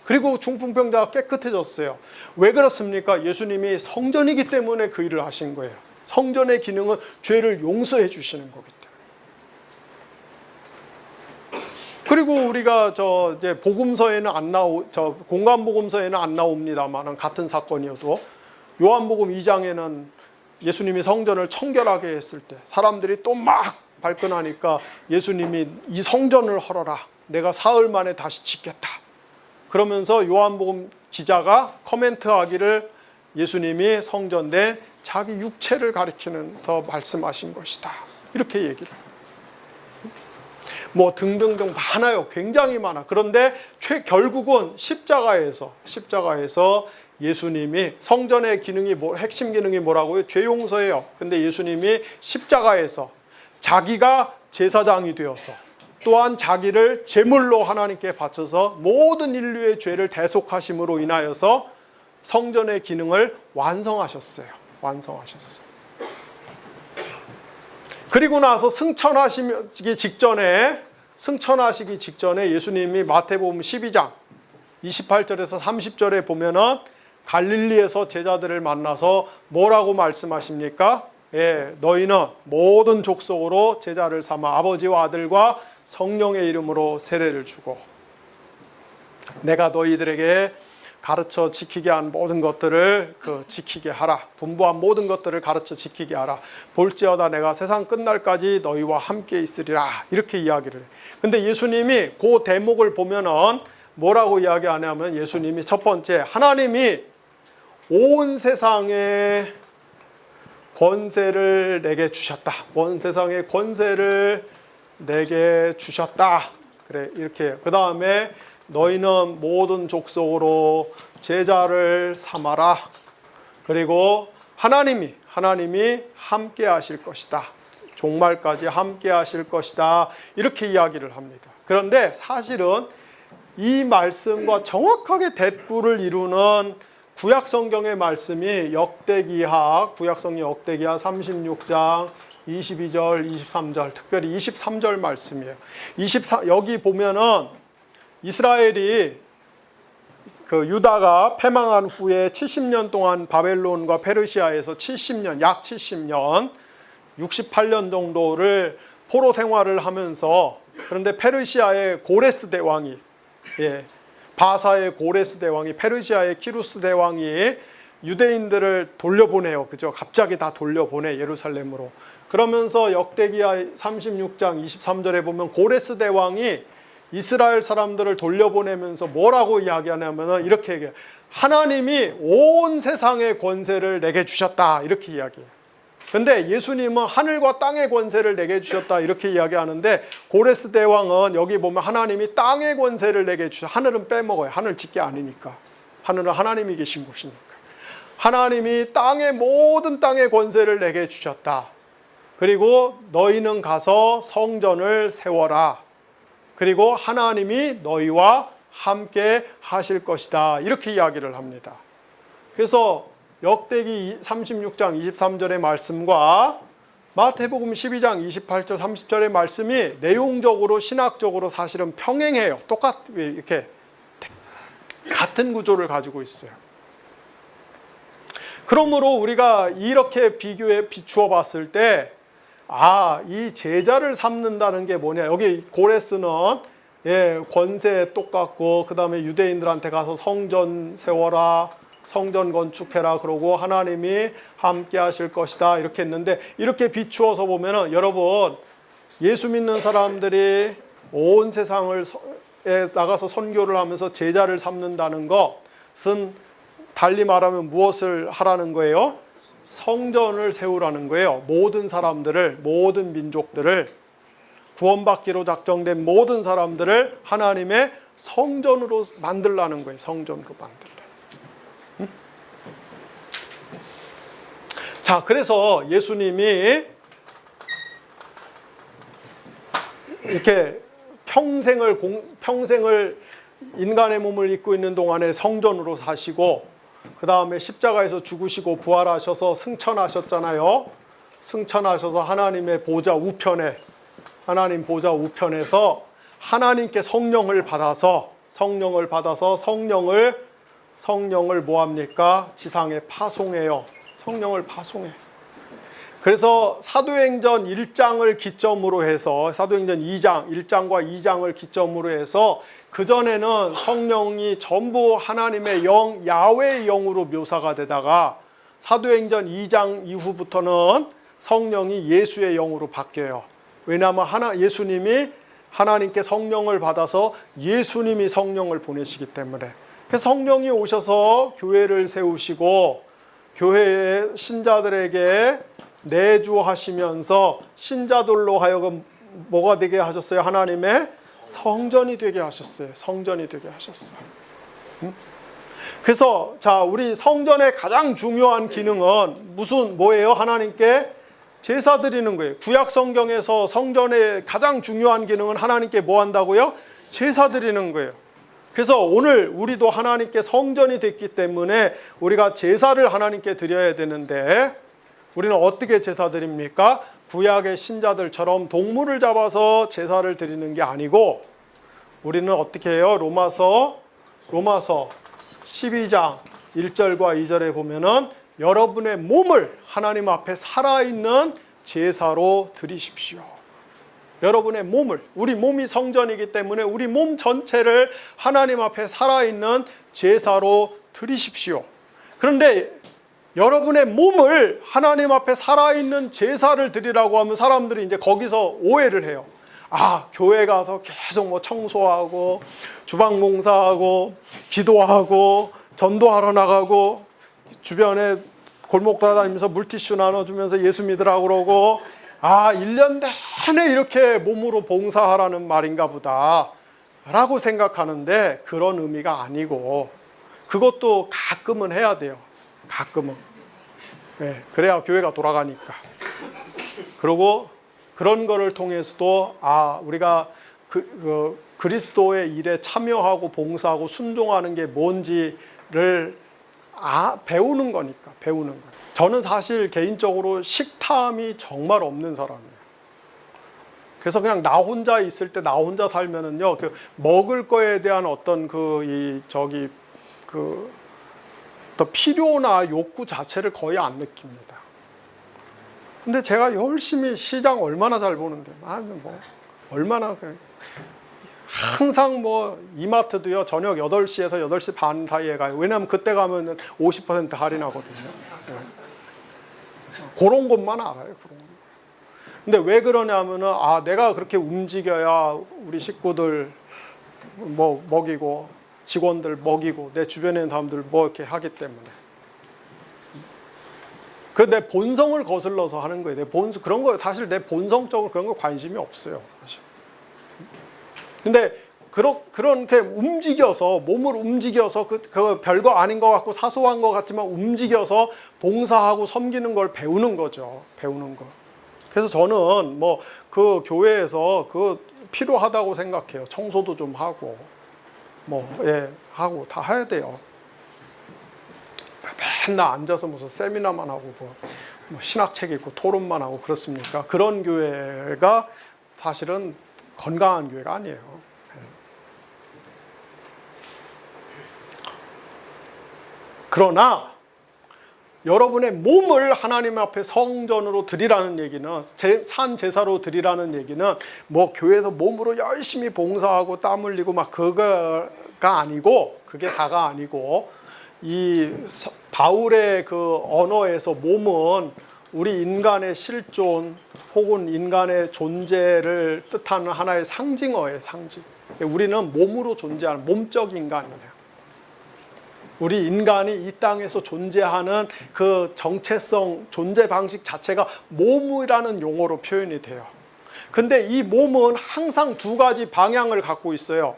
A: 그리고 중풍병자가 깨끗해졌어요. 왜 그렇습니까? 예수님이 성전이기 때문에 그 일을 하신 거예요. 성전의 기능은 죄를 용서해 주시는 거기 때문에. 그리고 우리가 이제 복음서에는 공관복음서에는 안 나옵니다만 같은 사건이어도 요한복음 2장에는 예수님이 성전을 청결하게 했을 때 사람들이 또 막 발끈하니까 예수님이 이 성전을 헐어라. 내가 사흘 만에 다시 짓겠다. 그러면서 요한복음 기자가 코멘트하기를 예수님이 성전된 자기 육체를 가리키는 더 말씀하신 것이다. 이렇게 얘기를 해요. 뭐 등등등 많아요. 굉장히 많아. 그런데 결국은 십자가에서 예수님이 성전의 기능이 핵심 기능이 뭐라고요? 죄 용서예요. 근데 예수님이 십자가에서 자기가 제사장이 되어서 또한 자기를 제물로 하나님께 바쳐서 모든 인류의 죄를 대속하심으로 인하여서 성전의 기능을 완성하셨어요. 그리고 나서 승천하시기 직전에 예수님이 마태복음 12장 28절에서 30절에 보면은 갈릴리에서 제자들을 만나서 뭐라고 말씀하십니까? 너희는 모든 족속으로 제자를 삼아 아버지와 아들과 성령의 이름으로 세례를 주고 내가 너희들에게 가르쳐 지키게 한 모든 것들을 지키게 하라. 분부한 모든 것들을 가르쳐 지키게 하라. 볼지어다 내가 세상 끝날까지 너희와 함께 있으리라. 이렇게 이야기를 해요. 근데 예수님이 그 대목을 보면은 뭐라고 이야기하냐면 예수님이 첫 번째 하나님이 온 세상에 권세를 내게 주셨다. 온 세상에 권세를 내게 주셨다. 그래 이렇게 그 다음에 너희는 모든 족속으로 제자를 삼아라. 그리고 하나님이 함께 하실 것이다. 종말까지 함께 하실 것이다. 이렇게 이야기를 합니다. 그런데 사실은 이 말씀과 정확하게 대꾸를 이루는 구약성경의 말씀이 구약성경 역대기하 36장 22절, 23절, 특별히 23절 말씀이에요. 여기 보면은 이스라엘이 유다가 패망한 후에 70년 동안 바벨론과 페르시아에서 약 70년, 68년 정도를 포로 생활을 하면서 그런데 페르시아의 고레스 대왕이 바사의 고레스 대왕이 페르시아의 키루스 대왕이 유대인들을 돌려보내요. 그죠? 갑자기 다 돌려보내 예루살렘으로. 그러면서 역대기하 36장 23절에 보면 고레스 대왕이 이스라엘 사람들을 돌려보내면서 뭐라고 이야기하냐면 이렇게 얘기해요. 하나님이 온 세상의 권세를 내게 주셨다. 이렇게 이야기해요. 근데 예수님은 하늘과 땅의 권세를 내게 주셨다. 이렇게 이야기하는데 고레스 대왕은 여기 보면 하나님이 땅의 권세를 내게 주셨다. 하늘은 빼먹어요. 하늘 짓게 아니니까. 하늘은 하나님이 계신 곳이니까. 하나님이 모든 땅의 권세를 내게 주셨다. 그리고 너희는 가서 성전을 세워라. 그리고 하나님이 너희와 함께 하실 것이다. 이렇게 이야기를 합니다. 그래서 역대기 36장 23절의 말씀과 마태복음 12장 28절 30절의 말씀이 내용적으로 신학적으로 사실은 평행해요. 이렇게 같은 구조를 가지고 있어요. 그러므로 우리가 이렇게 비추어 봤을 때 이 제자를 삼는다는 게 뭐냐. 여기 고레스는 권세 똑같고 그 다음에 유대인들한테 가서 성전 세워라. 성전 건축해라. 그러고 하나님이 함께 하실 것이다. 이렇게 했는데 이렇게 비추어서 보면은 여러분 예수 믿는 사람들이 온 세상에 나가서 선교를 하면서 제자를 삼는다는 것은 달리 말하면 무엇을 하라는 거예요? 성전을 세우라는 거예요. 모든 사람들을, 모든 민족들을, 구원받기로 작정된 모든 사람들을 하나님의 성전으로 만들라는 거예요. 성전으로 만들라. 응? 자, 그래서 예수님이 이렇게 평생을 인간의 몸을 입고 있는 동안에 성전으로 사시고, 그 다음에 십자가에서 죽으시고 부활하셔서 승천하셨잖아요. 승천하셔서 하나님의 보좌 우편에, 하나님 보좌 우편에서 하나님께 성령을 받아서 성령을 뭐합니까? 지상에 파송해요. 성령을 파송해. 그래서 사도행전 1장을 기점으로 해서, 사도행전 2장, 1장과 2장을 기점으로 해서 그전에는 성령이 전부 하나님의 영, 야훼의 영으로 묘사가 되다가 사도행전 2장 이후부터는 성령이 예수의 영으로 바뀌어요. 왜냐하면 예수님이 하나님께 성령을 받아서 예수님이 성령을 보내시기 때문에. 그래서 성령이 오셔서 교회를 세우시고 교회의 신자들에게 내주하시면서 신자들로 하여금 뭐가 되게 하셨어요? 하나님의 성전이 되게 하셨어요. 성전이 되게 하셨어요. 그래서 자, 우리 성전의 가장 중요한 기능은 뭐예요? 하나님께 제사 드리는 거예요. 구약 성경에서 성전의 가장 중요한 기능은 하나님께 뭐 한다고요? 제사 드리는 거예요. 그래서 오늘 우리도 하나님께 성전이 됐기 때문에 우리가 제사를 하나님께 드려야 되는데, 우리는 어떻게 제사 드립니까? 구약의 신자들처럼 동물을 잡아서 제사를 드리는 게 아니고, 우리는 어떻게 해요? 로마서 12장 1절과 2절에 보면은 여러분의 몸을 하나님 앞에 살아있는 제사로 드리십시오. 여러분의 몸을, 우리 몸이 성전이기 때문에 우리 몸 전체를 하나님 앞에 살아있는 제사로 드리십시오. 그런데 여러분의 몸을 하나님 앞에 살아있는 제사를 드리라고 하면 사람들이 이제 거기서 오해를 해요. 아, 교회 가서 계속 뭐 청소하고 주방 봉사하고 기도하고 전도하러 나가고 주변에 골목 돌아다니면서 물티슈 나눠주면서 예수 믿으라고 그러고, 아, 1년 내내 이렇게 몸으로 봉사하라는 말인가 보다 라고 생각하는데, 그런 의미가 아니고, 그것도 가끔은 해야 돼요. 가끔은. 네, 그래야 교회가 돌아가니까. 그리고 그런 거를 통해서도 우리가 그리스도의 일에 참여하고 봉사하고 순종하는 게 뭔지를 배우는 거니까, 배우는 거. 저는 사실 개인적으로 식탐이 정말 없는 사람이에요. 그래서 그냥 나 혼자 있을 때, 나 혼자 살면은요, 먹을 거에 대한 어떤 필요나 욕구 자체를 거의 안 느낍니다. 근데 제가 열심히 시장 얼마나 잘 보는데, 얼마나, 항상 이마트도요, 저녁 8시에서 8시 반 사이에 가요. 왜냐면 그때 가면 50% 할인하거든요. 그런 것만 알아요, 그런 거. 근데 왜 그러냐면은, 내가 그렇게 움직여야 우리 식구들 먹이고, 직원들 먹이고, 내 주변에 있는 사람들 이렇게 하기 때문에. 내 본성을 거슬러서 하는 거예요. 그런 거, 사실 내 본성적으로 그런 거 관심이 없어요, 사실. 근데 그렇게 움직여서, 몸을 움직여서, 그 별거 아닌 것 같고 사소한 것 같지만 움직여서 봉사하고 섬기는 걸 배우는 거죠. 배우는 거. 그래서 저는 그 교회에서 필요하다고 생각해요. 청소도 좀 하고, 하고 다 해야 돼요. 맨날 앉아서 무슨 세미나만 하고 신학책 읽고 토론만 하고 그렇습니까? 그런 교회가 사실은 건강한 교회가 아니에요. 그러나 여러분의 몸을 하나님 앞에 성전으로 드리라는 얘기는, 산 제사로 드리라는 얘기는 교회에서 몸으로 열심히 봉사하고 땀 흘리고 그거가 아니고, 그게 다가 아니고, 이 바울의 그 언어에서 몸은 우리 인간의 실존 혹은 인간의 존재를 뜻하는 하나의 상징어예요, 상징. 우리는 몸으로 존재하는 몸적 인간이에요. 우리 인간이 이 땅에서 존재하는 그 정체성, 존재 방식 자체가 몸이라는 용어로 표현이 돼요. 근데 이 몸은 항상 두 가지 방향을 갖고 있어요.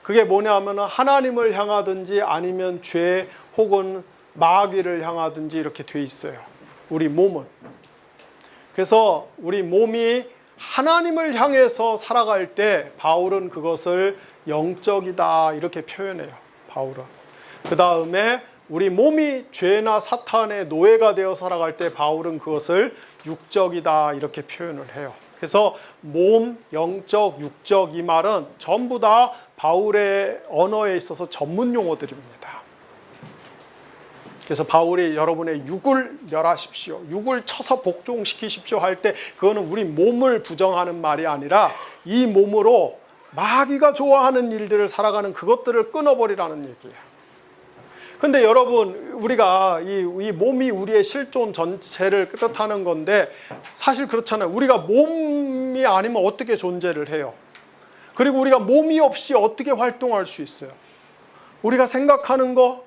A: 그게 뭐냐면 하나님을 향하든지 아니면 죄 혹은 마귀를 향하든지 이렇게 돼 있어요. 우리 몸은. 그래서 우리 몸이 하나님을 향해서 살아갈 때 바울은 그것을 영적이다 이렇게 표현해요. 바울은. 그 다음에 우리 몸이 죄나 사탄의 노예가 되어 살아갈 때 바울은 그것을 육적이다 이렇게 표현을 해요. 그래서 몸, 영적, 육적 이 말은 전부 다 바울의 언어에 있어서 전문 용어들입니다. 그래서 바울이 여러분의 육을 멸하십시오, 육을 쳐서 복종시키십시오 할 때 그거는 우리 몸을 부정하는 말이 아니라 이 몸으로 마귀가 좋아하는 일들을 살아가는 그것들을 끊어버리라는 얘기예요. 근데 여러분, 우리가 이 몸이 우리의 실존 전체를 뜻하는 건데 사실 그렇잖아요. 우리가 몸이 아니면 어떻게 존재를 해요? 그리고 우리가 몸이 없이 어떻게 활동할 수 있어요? 우리가 생각하는 거,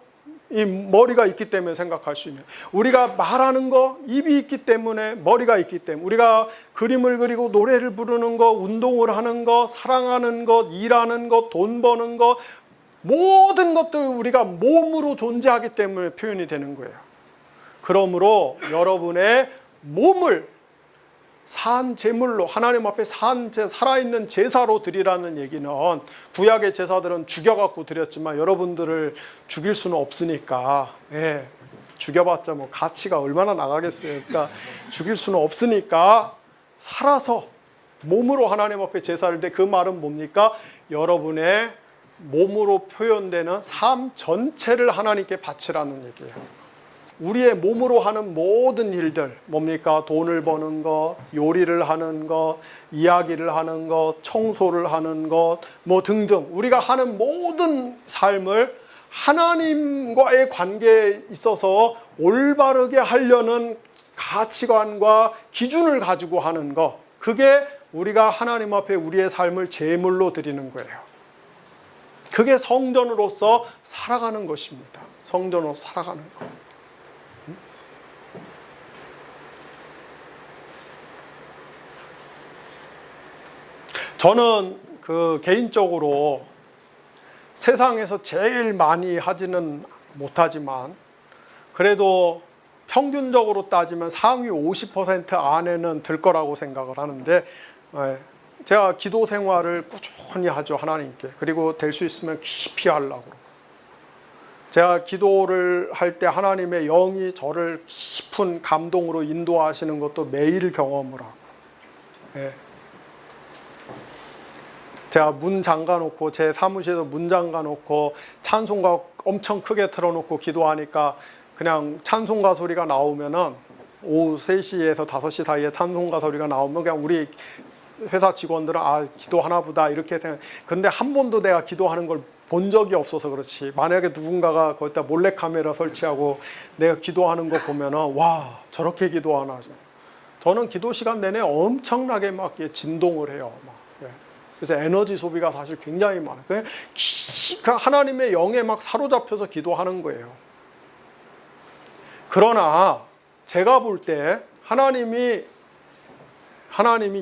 A: 이 머리가 있기 때문에 생각할 수 있는, 우리가 말하는 거, 입이 있기 때문에, 머리가 있기 때문에, 우리가 그림을 그리고 노래를 부르는 거, 운동을 하는 거, 사랑하는 것, 일하는 것, 돈 버는 것, 모든 것들 우리가 몸으로 존재하기 때문에 표현이 되는 거예요. 그러므로 여러분의 몸을 산 제물로, 하나님 앞에 살아있는 제사로 드리라는 얘기는, 구약의 제사들은 죽여갖고 드렸지만 여러분들을 죽일 수는 없으니까, 죽여봤자 뭐 가치가 얼마나 나가겠어요. 그러니까 죽일 수는 없으니까 살아서 몸으로 하나님 앞에 제사를 때, 그 말은 뭡니까? 여러분의 몸으로 표현되는 삶 전체를 하나님께 바치라는 얘기예요. 우리의 몸으로 하는 모든 일들, 뭡니까? 돈을 버는 것, 요리를 하는 것, 이야기를 하는 것, 청소를 하는 것, 뭐 등등 우리가 하는 모든 삶을 하나님과의 관계에 있어서 올바르게 하려는 가치관과 기준을 가지고 하는 것, 그게 우리가 하나님 앞에 우리의 삶을 제물로 드리는 거예요. 그게 성전으로서 살아가는 것입니다. 성전으로 살아가는 것. 저는 개인적으로 세상에서 제일 많이 하지는 못하지만 그래도 평균적으로 따지면 상위 50% 안에는 들 거라고 생각을 하는데, 제가 기도 생활을 꾸준히 하죠, 하나님께. 그리고 될 수 있으면 깊이 하려고. 제가 기도를 할 때 하나님의 영이 저를 깊은 감동으로 인도하시는 것도 매일 경험을 하고, 제가 문 잠가놓고, 제 사무실에서 문 잠가놓고 찬송가 엄청 크게 틀어놓고 기도하니까 그냥 찬송가 소리가 나오면은 오후 3시에서 5시 사이에 찬송가 소리가 나오면 그냥 우리 회사 직원들은 기도하나 보다 이렇게 생각. 근데 한 번도 내가 기도하는 걸 본 적이 없어서 그렇지, 만약에 누군가가 거기다 몰래카메라 설치하고 내가 기도하는 거 보면은 와, 저렇게 기도하나. 저는 기도 시간 내내 엄청나게 막 진동을 해요. 그래서 에너지 소비가 사실 굉장히 많아요. 그냥 하나님의 영에 막 사로잡혀서 기도하는 거예요. 그러나 제가 볼 때 하나님이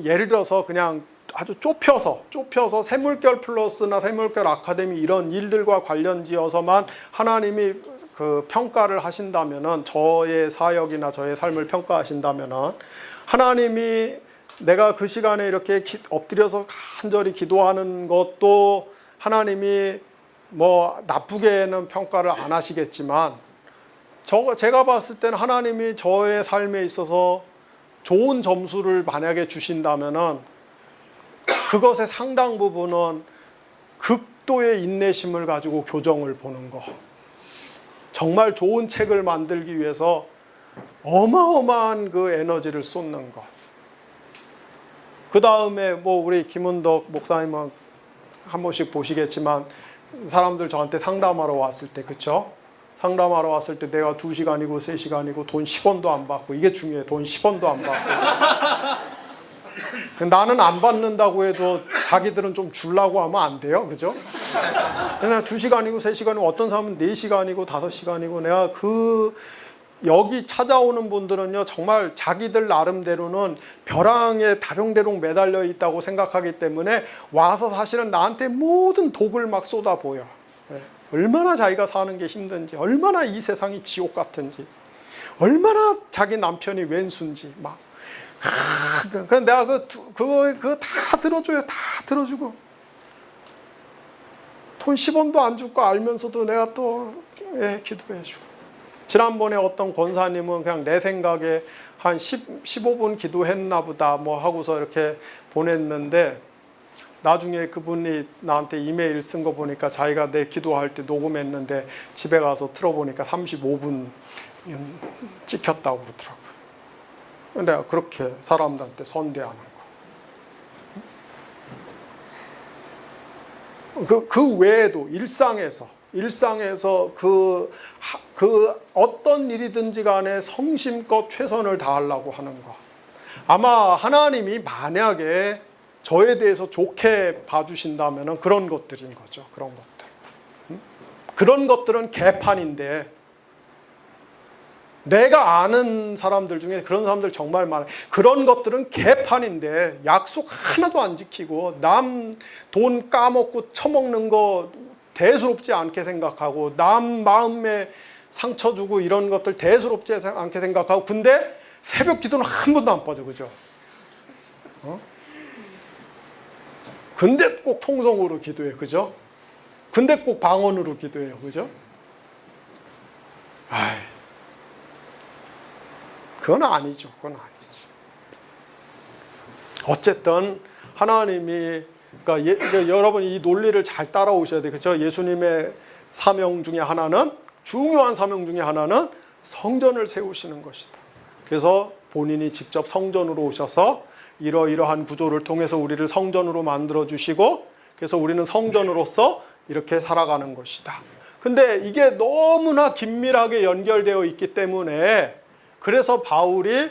A: 예를 들어서 그냥 아주 좁혀서 샘물결 플러스나 샘물결 아카데미 이런 일들과 관련지어서만 하나님이 그 평가를 하신다면은, 저의 사역이나 저의 삶을 평가하신다면은, 하나님이 내가 그 시간에 이렇게 엎드려서 간절히 기도하는 것도 하나님이 뭐 나쁘게는 평가를 안 하시겠지만, 제가 봤을 때는 하나님이 저의 삶에 있어서 좋은 점수를 만약에 주신다면은 그것의 상당 부분은 극도의 인내심을 가지고 교정을 보는 거, 정말 좋은 책을 만들기 위해서 어마어마한 그 에너지를 쏟는 것. 그 다음에 뭐 우리 김은덕 목사님은 한 번씩 보시겠지만 사람들 저한테 상담하러 왔을 때, 그쵸? 상담하러 왔을 때 내가 2시간이고 3시간이고 돈 10원도 안 받고, 이게 중요해. 돈 10원도 안 받고 나는 안 받는다고 해도 자기들은 좀 주려고 하면 안 돼요. 그죠? 그냥 2시간이고 3시간이고 어떤 사람은 4시간이고 5시간이고 내가 여기 찾아오는 분들은요, 정말 자기들 나름대로는 벼랑에 다룡다룡 매달려 있다고 생각하기 때문에 와서 사실은 나한테 모든 독을 막 쏟아부어요. 얼마나 자기가 사는 게 힘든지, 얼마나 이 세상이 지옥 같은지, 얼마나 자기 남편이 왼수인지 막. 그래서 내가 그거 다 들어줘요. 다 들어주고. 돈 10원도 안 줄 거 알면서도 내가 또 기도해주고. 지난번에 어떤 권사님은 그냥 내 생각에 한 15분 기도했나 보다 뭐 하고서 이렇게 보냈는데, 나중에 그분이 나한테 이메일 쓴 거 보니까 자기가 내 기도할 때 녹음했는데 집에 가서 틀어보니까 35분 찍혔다고 그러더라고요. 내가 그렇게 사람들한테 선대하는 거. 그 외에도 일상에서 그 어떤 일이든지 간에 성심껏 최선을 다하려고 하는 것. 아마 하나님이 만약에 저에 대해서 좋게 봐주신다면 그런 것들인 거죠. 그런 것들. 그런 것들은 개판인데, 내가 아는 사람들 중에 그런 사람들 정말 많아요. 그런 것들은 개판인데 약속 하나도 안 지키고 남 돈 까먹고 처먹는 거 대수롭지 않게 생각하고 남 마음에 상처 주고 이런 것들 대수롭지 않게 생각하고, 근데 새벽 기도는 한 번도 안 빠져. 그죠? 근데 꼭 통성으로 기도해요. 그죠? 근데 꼭 방언으로 기도해요. 그죠? 그건 아니죠. 그건 아니죠. 어쨌든 하나님이, 그러니까 여러분 이 논리를 잘 따라오셔야 돼요. 그렇죠? 예수님의 사명 중에 하나는, 중요한 사명 중에 하나는 성전을 세우시는 것이다. 그래서 본인이 직접 성전으로 오셔서 이러이러한 구조를 통해서 우리를 성전으로 만들어 주시고, 그래서 우리는 성전으로서 이렇게 살아가는 것이다. 근데 이게 너무나 긴밀하게 연결되어 있기 때문에, 그래서 바울이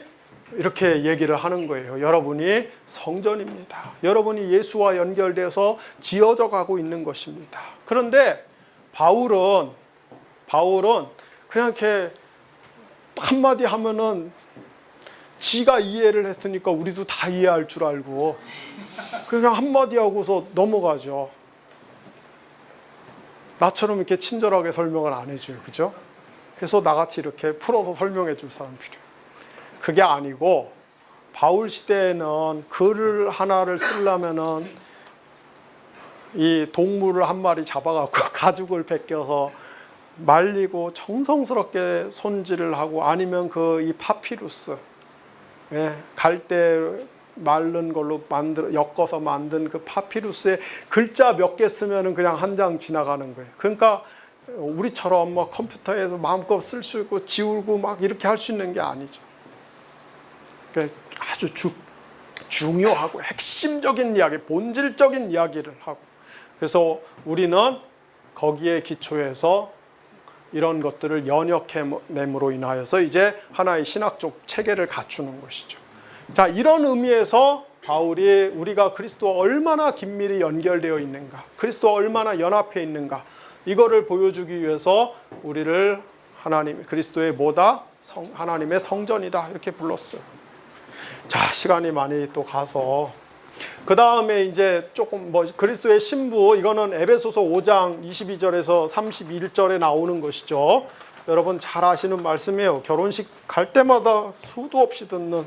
A: 이렇게 얘기를 하는 거예요. 여러분이 성전입니다. 여러분이 예수와 연결돼서 지어져 가고 있는 것입니다. 그런데 바울은 그냥 이렇게 한마디 하면은 지가 이해를 했으니까 우리도 다 이해할 줄 알고 그냥 한마디 하고서 넘어가죠. 나처럼 이렇게 친절하게 설명을 안 해줘요. 그죠? 그래서 나같이 이렇게 풀어서 설명해 줄 사람 필요해요. 그게 아니고, 바울 시대에는 글을 하나를 쓰려면은 이 동물을 한 마리 잡아갖고 가죽을 벗겨서 말리고 정성스럽게 손질을 하고, 아니면 이 파피루스, 갈대 마른 걸로 엮어서 만든 그 파피루스에 글자 몇 개 쓰면은 그냥 한 장 지나가는 거예요. 그러니까 우리처럼 막 컴퓨터에서 마음껏 쓸 수 있고 지우고 막 이렇게 할 수 있는 게 아니죠. 그러니까 아주 중요하고 핵심적인 이야기, 본질적인 이야기를 하고, 그래서 우리는 거기에 기초해서 이런 것들을 연역해냄으로 인하여서 이제 하나의 신학적 체계를 갖추는 것이죠. 자, 이런 의미에서 바울이 우리가 그리스도와 얼마나 긴밀히 연결되어 있는가, 그리스도와 얼마나 연합해 있는가, 이거를 보여주기 위해서 우리를 그리스도의 뭐다? 하나님의 성전이다, 이렇게 불렀어요. 자, 시간이 많이 또 가서 그 다음에 이제 조금 그리스도의 신부, 이거는 에베소서 5장 22절에서 31절에 나오는 것이죠. 여러분 잘 아시는 말씀이에요. 결혼식 갈 때마다 수도 없이 듣는.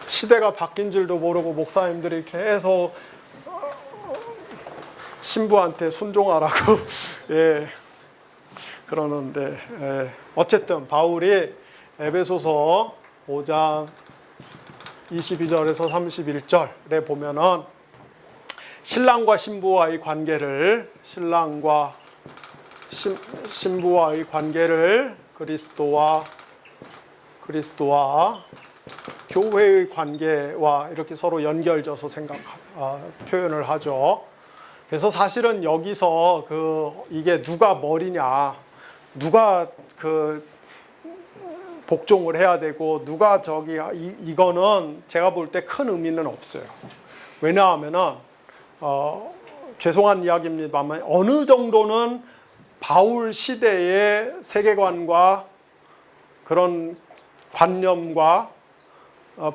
A: 시대가 바뀐 줄도 모르고 목사님들이 계속 신부한테 순종하라고 그러는데, 어쨌든 바울이 에베소서 5장 22절에서 31절에 보면은 신랑과 신부와의 관계를, 신부와의 관계를 그리스도와 교회의 관계와 이렇게 서로 연결져서 표현을 하죠. 그래서 사실은 여기서 이게 누가 머리냐, 누가 복종을 해야 되고 누가 이거는 제가 볼 때 큰 의미는 없어요. 왜냐하면은 죄송한 이야기입니다만 어느 정도는 바울 시대의 세계관과 그런 관념과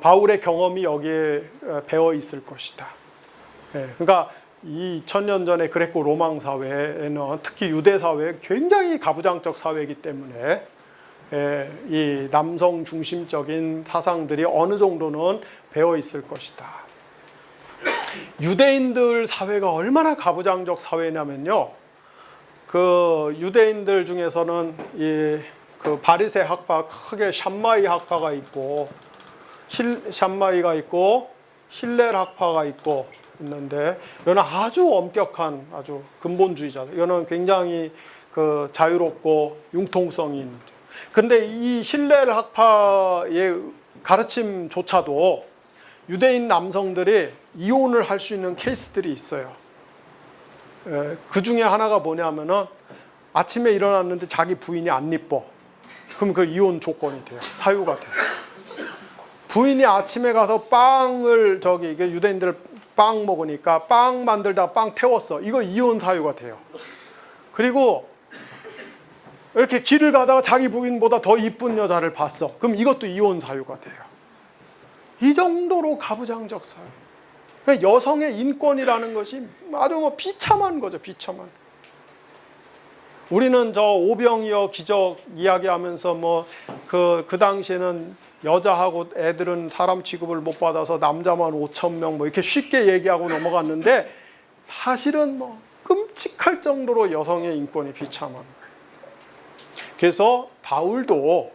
A: 바울의 경험이 여기에 배어 있을 것이다. 그러니까 2000년 전의 그레코 로망 사회에는 특히 유대 사회 굉장히 가부장적 사회이기 때문에 이 남성 중심적인 사상들이 어느 정도는 배어 있을 것이다. 유대인들 사회가 얼마나 가부장적 사회냐면요. 그 유대인들 중에서는 그 바리새 학파 크게 샴마이 학파가 있고 샴마이가 있고 힐렐 학파가 있는데 이거는 아주 엄격한 아주 근본주의자들. 이거는 굉장히 그 자유롭고 융통성이 있는. 그런데 이 힐렐 학파의 가르침조차도 유대인 남성들이 이혼을 할 수 있는 케이스들이 있어요. 그 중에 하나가 뭐냐면은 아침에 일어났는데 자기 부인이 안 이뻐. 그럼 그 이혼 조건이 돼요. 사유가 돼요. 부인이 아침에 가서 빵을 유대인들 빵 먹으니까 빵 만들다 빵 태웠어. 이거 이혼 사유가 돼요. 그리고 이렇게 길을 가다가 자기 부인보다 더 이쁜 여자를 봤어. 그럼 이것도 이혼 사유가 돼요. 이 정도로 가부장적 사회. 그러니까 여성의 인권이라는 것이 아주 비참한 거죠. 비참한. 우리는 저 오병이어 기적 이야기하면서 그 당시에는 여자하고 애들은 사람 취급을 못 받아서 남자만 5,000명 이렇게 쉽게 얘기하고 넘어갔는데 사실은 끔찍할 정도로 여성의 인권이 비참한 거예요. 그래서 바울도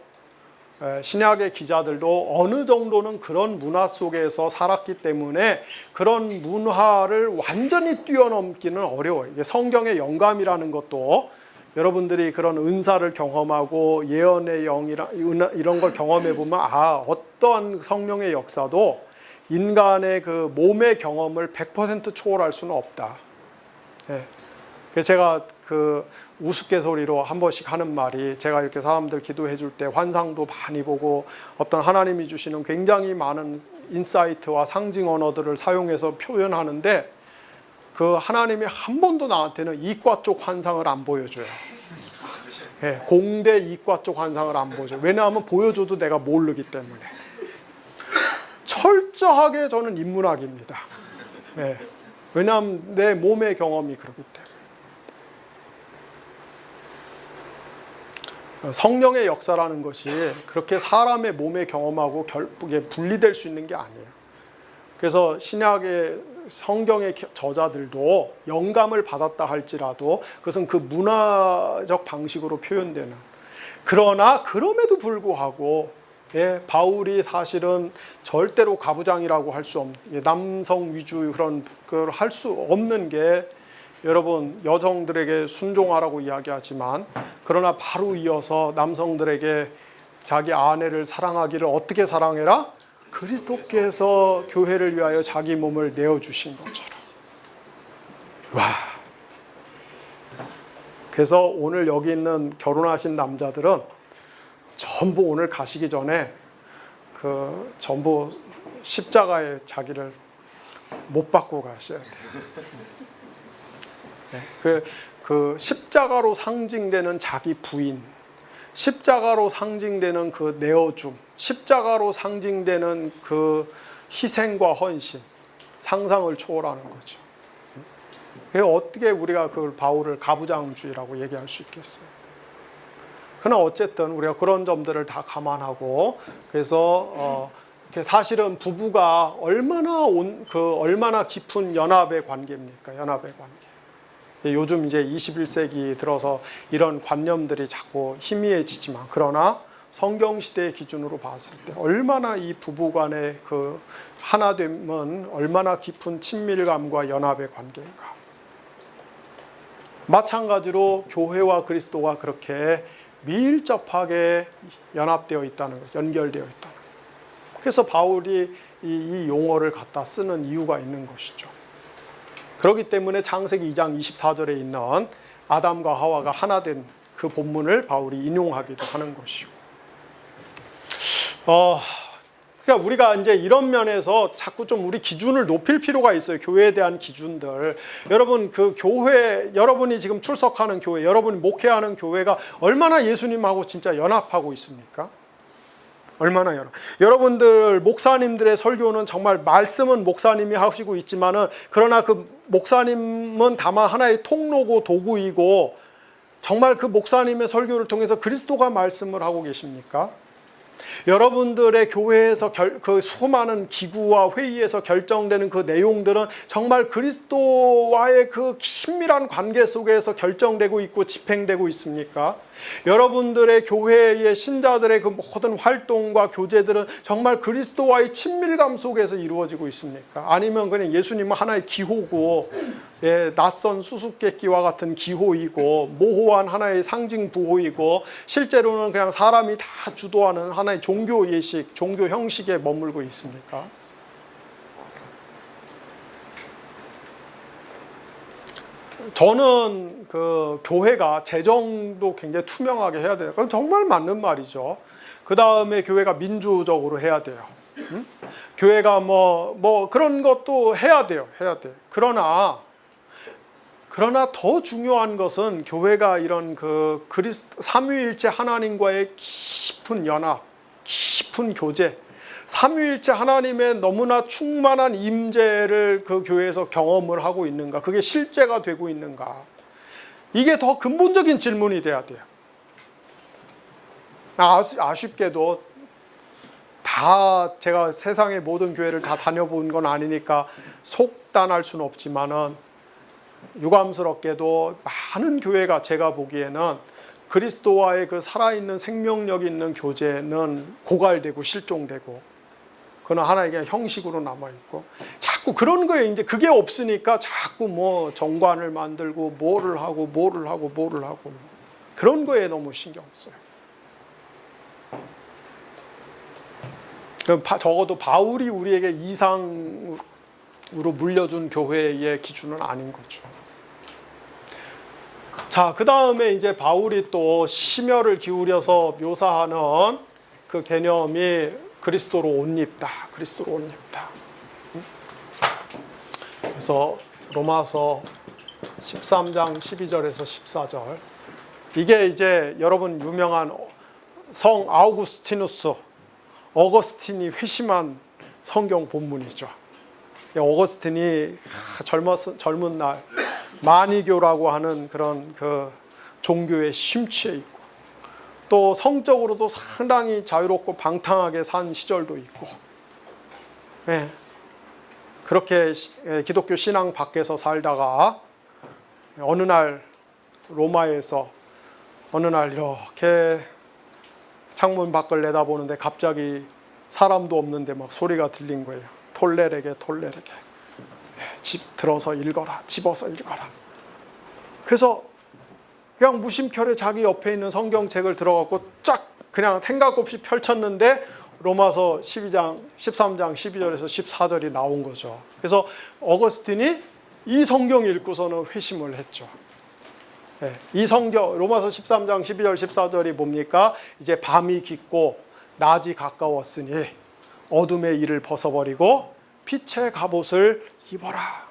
A: 신약의 기자들도 어느 정도는 그런 문화 속에서 살았기 때문에 그런 문화를 완전히 뛰어넘기는 어려워요. 이게 성경의 영감이라는 것도 여러분들이 그런 은사를 경험하고 예언의 이런 걸 경험해 보면 어떠한 성령의 역사도 인간의 그 몸의 경험을 100% 초월할 수는 없다. 그래서 제가 그 우스갯소리로 한 번씩 하는 말이, 제가 이렇게 사람들 기도해 줄 때 환상도 많이 보고 어떤 하나님이 주시는 굉장히 많은 인사이트와 상징 언어들을 사용해서 표현하는데 그 하나님이 한 번도 나한테는 이과 쪽 환상을 안 보여줘요. 공대 이과 쪽 환상을 안 보여줘요. 왜냐하면 보여줘도 내가 모르기 때문에. 철저하게 저는 인문학입니다. 왜냐하면 내 몸의 경험이 그렇기 때문에. 성령의 역사라는 것이 그렇게 사람의 몸의 경험하고 결국에 분리될 수 있는 게 아니에요. 그래서 신약의 성경의 저자들도 영감을 받았다 할지라도 그것은 그 문화적 방식으로 표현되는, 그러나 그럼에도 불구하고 바울이 사실은 절대로 가부장이라고 할 수 없는, 남성 위주 그런 걸 할 수 없는 게, 여러분 여성들에게 순종하라고 이야기하지만 그러나 바로 이어서 남성들에게 자기 아내를 사랑하기를 어떻게 사랑해라? 그리스도께서 교회를 위하여 자기 몸을 내어주신 것처럼. 와. 그래서 오늘 여기 있는 결혼하신 남자들은 전부 오늘 가시기 전에 전부 십자가에 자기를 못 받고 가셔야 돼요. 그 십자가로 상징되는 자기 부인, 십자가로 상징되는 그 내어줌, 십자가로 상징되는 그 희생과 헌신, 상상을 초월하는 거죠. 어떻게 우리가 그 바울을 가부장주의라고 얘기할 수 있겠어요? 그러나 어쨌든 우리가 그런 점들을 다 감안하고, 그래서 사실은 부부가 얼마나 깊은 연합의 관계입니까? 연합의 관계. 요즘 이제 21세기 들어서 이런 관념들이 자꾸 희미해지지만, 그러나 성경 시대의 기준으로 봤을 때 얼마나 이 부부 간의 그 하나됨은 얼마나 깊은 친밀감과 연합의 관계인가. 마찬가지로 교회와 그리스도가 그렇게 밀접하게 연합되어 있다는 것, 연결되어 있다는 것. 그래서 바울이 이 용어를 갖다 쓰는 이유가 있는 것이죠. 그렇기 때문에 창세기 2장 24절에 있는 아담과 하와가 하나 된 그 본문을 바울이 인용하기도 하는 것이고. 그러니까 우리가 이제 이런 면에서 자꾸 좀 우리 기준을 높일 필요가 있어요. 교회에 대한 기준들. 여러분, 그 교회, 여러분이 지금 출석하는 교회, 여러분이 목회하는 교회가 얼마나 예수님하고 진짜 연합하고 있습니까? 얼마나 여러분들 목사님들의 설교는 정말 말씀은 목사님이 하시고 있지만은, 그러나 그 목사님은 다만 하나의 통로고 도구이고, 정말 그 목사님의 설교를 통해서 그리스도가 말씀을 하고 계십니까? 여러분들의 교회에서 그 수많은 기구와 회의에서 결정되는 그 내용들은 정말 그리스도와의 그 친밀한 관계 속에서 결정되고 있고 집행되고 있습니까? 여러분들의 교회의 신자들의 그 모든 활동과 교제들은 정말 그리스도와의 친밀감 속에서 이루어지고 있습니까? 아니면 그냥 예수님은 하나의 기호고, 낯선 수수께끼와 같은 기호이고, 모호한 하나의 상징 부호이고, 실제로는 그냥 사람이 다 주도하는 하나의 종교 예식, 종교 형식에 머물고 있습니까? 저는 그 교회가 재정도 굉장히 투명하게 해야 돼요. 그건 정말 맞는 말이죠. 그 다음에 교회가 민주적으로 해야 돼요. 교회가 뭐 그런 것도 해야 돼요. 해야 돼. 그러나 더 중요한 것은 교회가 이런 그 삼위일체 하나님과의 깊은 연합, 깊은 교제, 삼위일체 하나님의 너무나 충만한 임재를 그 교회에서 경험을 하고 있는가, 그게 실제가 되고 있는가, 이게 더 근본적인 질문이 돼야 돼요. 아쉽게도 다 제가 세상의 모든 교회를 다 다녀본 건 아니니까 속단할 수는 없지만은, 유감스럽게도 많은 교회가 제가 보기에는 그리스도와의 그 살아있는 생명력 있는 교제는 고갈되고 실종되고, 그건 하나의 그냥 형식으로 남아있고, 자꾸 그런 거에 이제 그게 없으니까 자꾸 뭐 정관을 만들고 뭐를 하고 그런 거에 너무 신경 써요. 적어도 바울이 우리에게 이상으로 물려준 교회의 기준은 아닌 거죠. 자, 그 다음에 이제 바울이 또 심혈을 기울여서 묘사하는 그 개념이 그리스도로 옷 입다. 그리스도로 옷 입다. 그래서 로마서 13장 12절에서 14절. 이게 이제 여러분 유명한 성 아우구스티누스, 어거스틴이 회심한 성경 본문이죠. 어거스틴이 젊은 날 마니교라고 하는 그런 그 종교에 심취해 있고, 또 성적으로도 상당히 자유롭고 방탕하게 산 시절도 있고, 그렇게 기독교 신앙 밖에서 살다가 어느 날 로마에서 이렇게 창문 밖을 내다보는데 갑자기 사람도 없는데 막 소리가 들린 거예요. 톨레르게 들어서 읽어라, 집어서 읽어라. 그래서 그냥 무심결에 자기 옆에 있는 성경책을 들어갖고 쫙 그냥 생각 없이 펼쳤는데 로마서 13장 12절에서 14절이 나온 거죠. 그래서 어거스틴이 이 성경 읽고서는 회심을 했죠. 이 성경 로마서 13장 12절 14절이 뭡니까? 이제 밤이 깊고 낮이 가까웠으니 어둠의 일을 벗어버리고 빛의 갑옷을 입어라.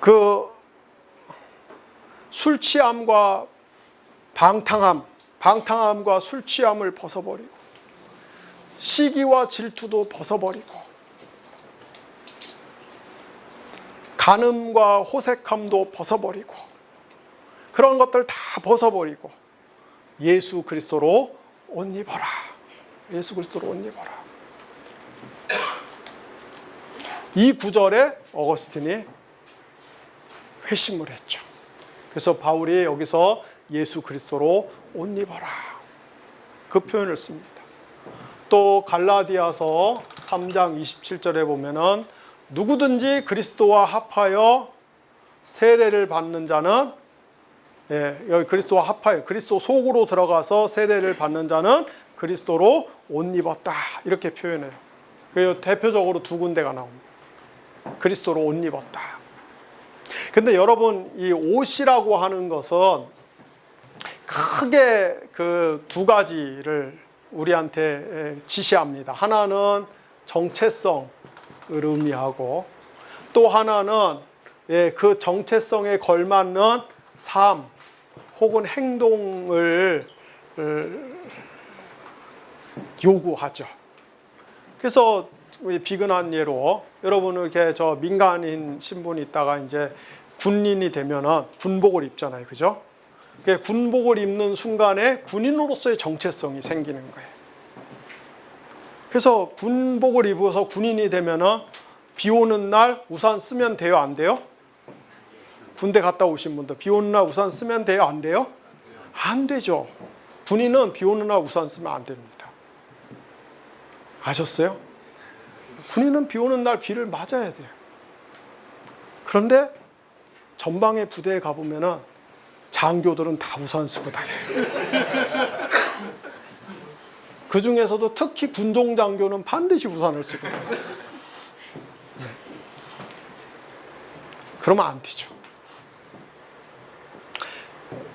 A: 그 술 취함과 방탕함과 술 취함을 벗어버리고, 시기와 질투도 벗어버리고, 간음과 호색함도 벗어버리고, 그런 것들 다 벗어버리고 예수 그리스도로 옷 입어라. 예수 그리스도로 옷 입어라. 이 구절에 어거스틴이 회심을 했죠. 그래서 바울이 여기서 예수 그리스도로 옷 입어라, 그 표현을 씁니다. 또 갈라디아서 3장 27절에 보면은 누구든지 그리스도와 합하여 세례를 받는 자는, 여기 그리스도와 합하여 그리스도 속으로 들어가서 세례를 받는 자는 그리스도로 옷 입었다, 이렇게 표현해요. 그래서 대표적으로 두 군데가 나옵니다. 그리스도로 옷 입었다. 근데 여러분, 이 옷이라고 하는 것은 크게 그 두 가지를 우리한테 지시합니다. 하나는 정체성을 의미하고 또 하나는 그 정체성에 걸맞는 삶 혹은 행동을 요구하죠. 그래서 비근한 예로 여러분은 이렇게 저 민간인 신분이 있다가 이제 군인이 되면은 군복을 입잖아요, 그죠? 군복을 입는 순간에 군인으로서의 정체성이 생기는 거예요. 그래서 군복을 입어서 군인이 되면은 비 오는 날 우산 쓰면 돼요, 안 돼요? 군대 갔다 오신 분들 비 오는 날 우산 쓰면 돼요, 안 돼요? 안 되죠. 군인은 비 오는 날 우산 쓰면 안 됩니다. 아셨어요? 군인은 비 오는 날 비를 맞아야 돼요. 그런데 전방의 부대에 가보면은 장교들은 다 우산 쓰고 다녀요. 그 중에서도 특히 군종 장교는 반드시 우산을 쓰고 다녀요. 그러면 안 되죠.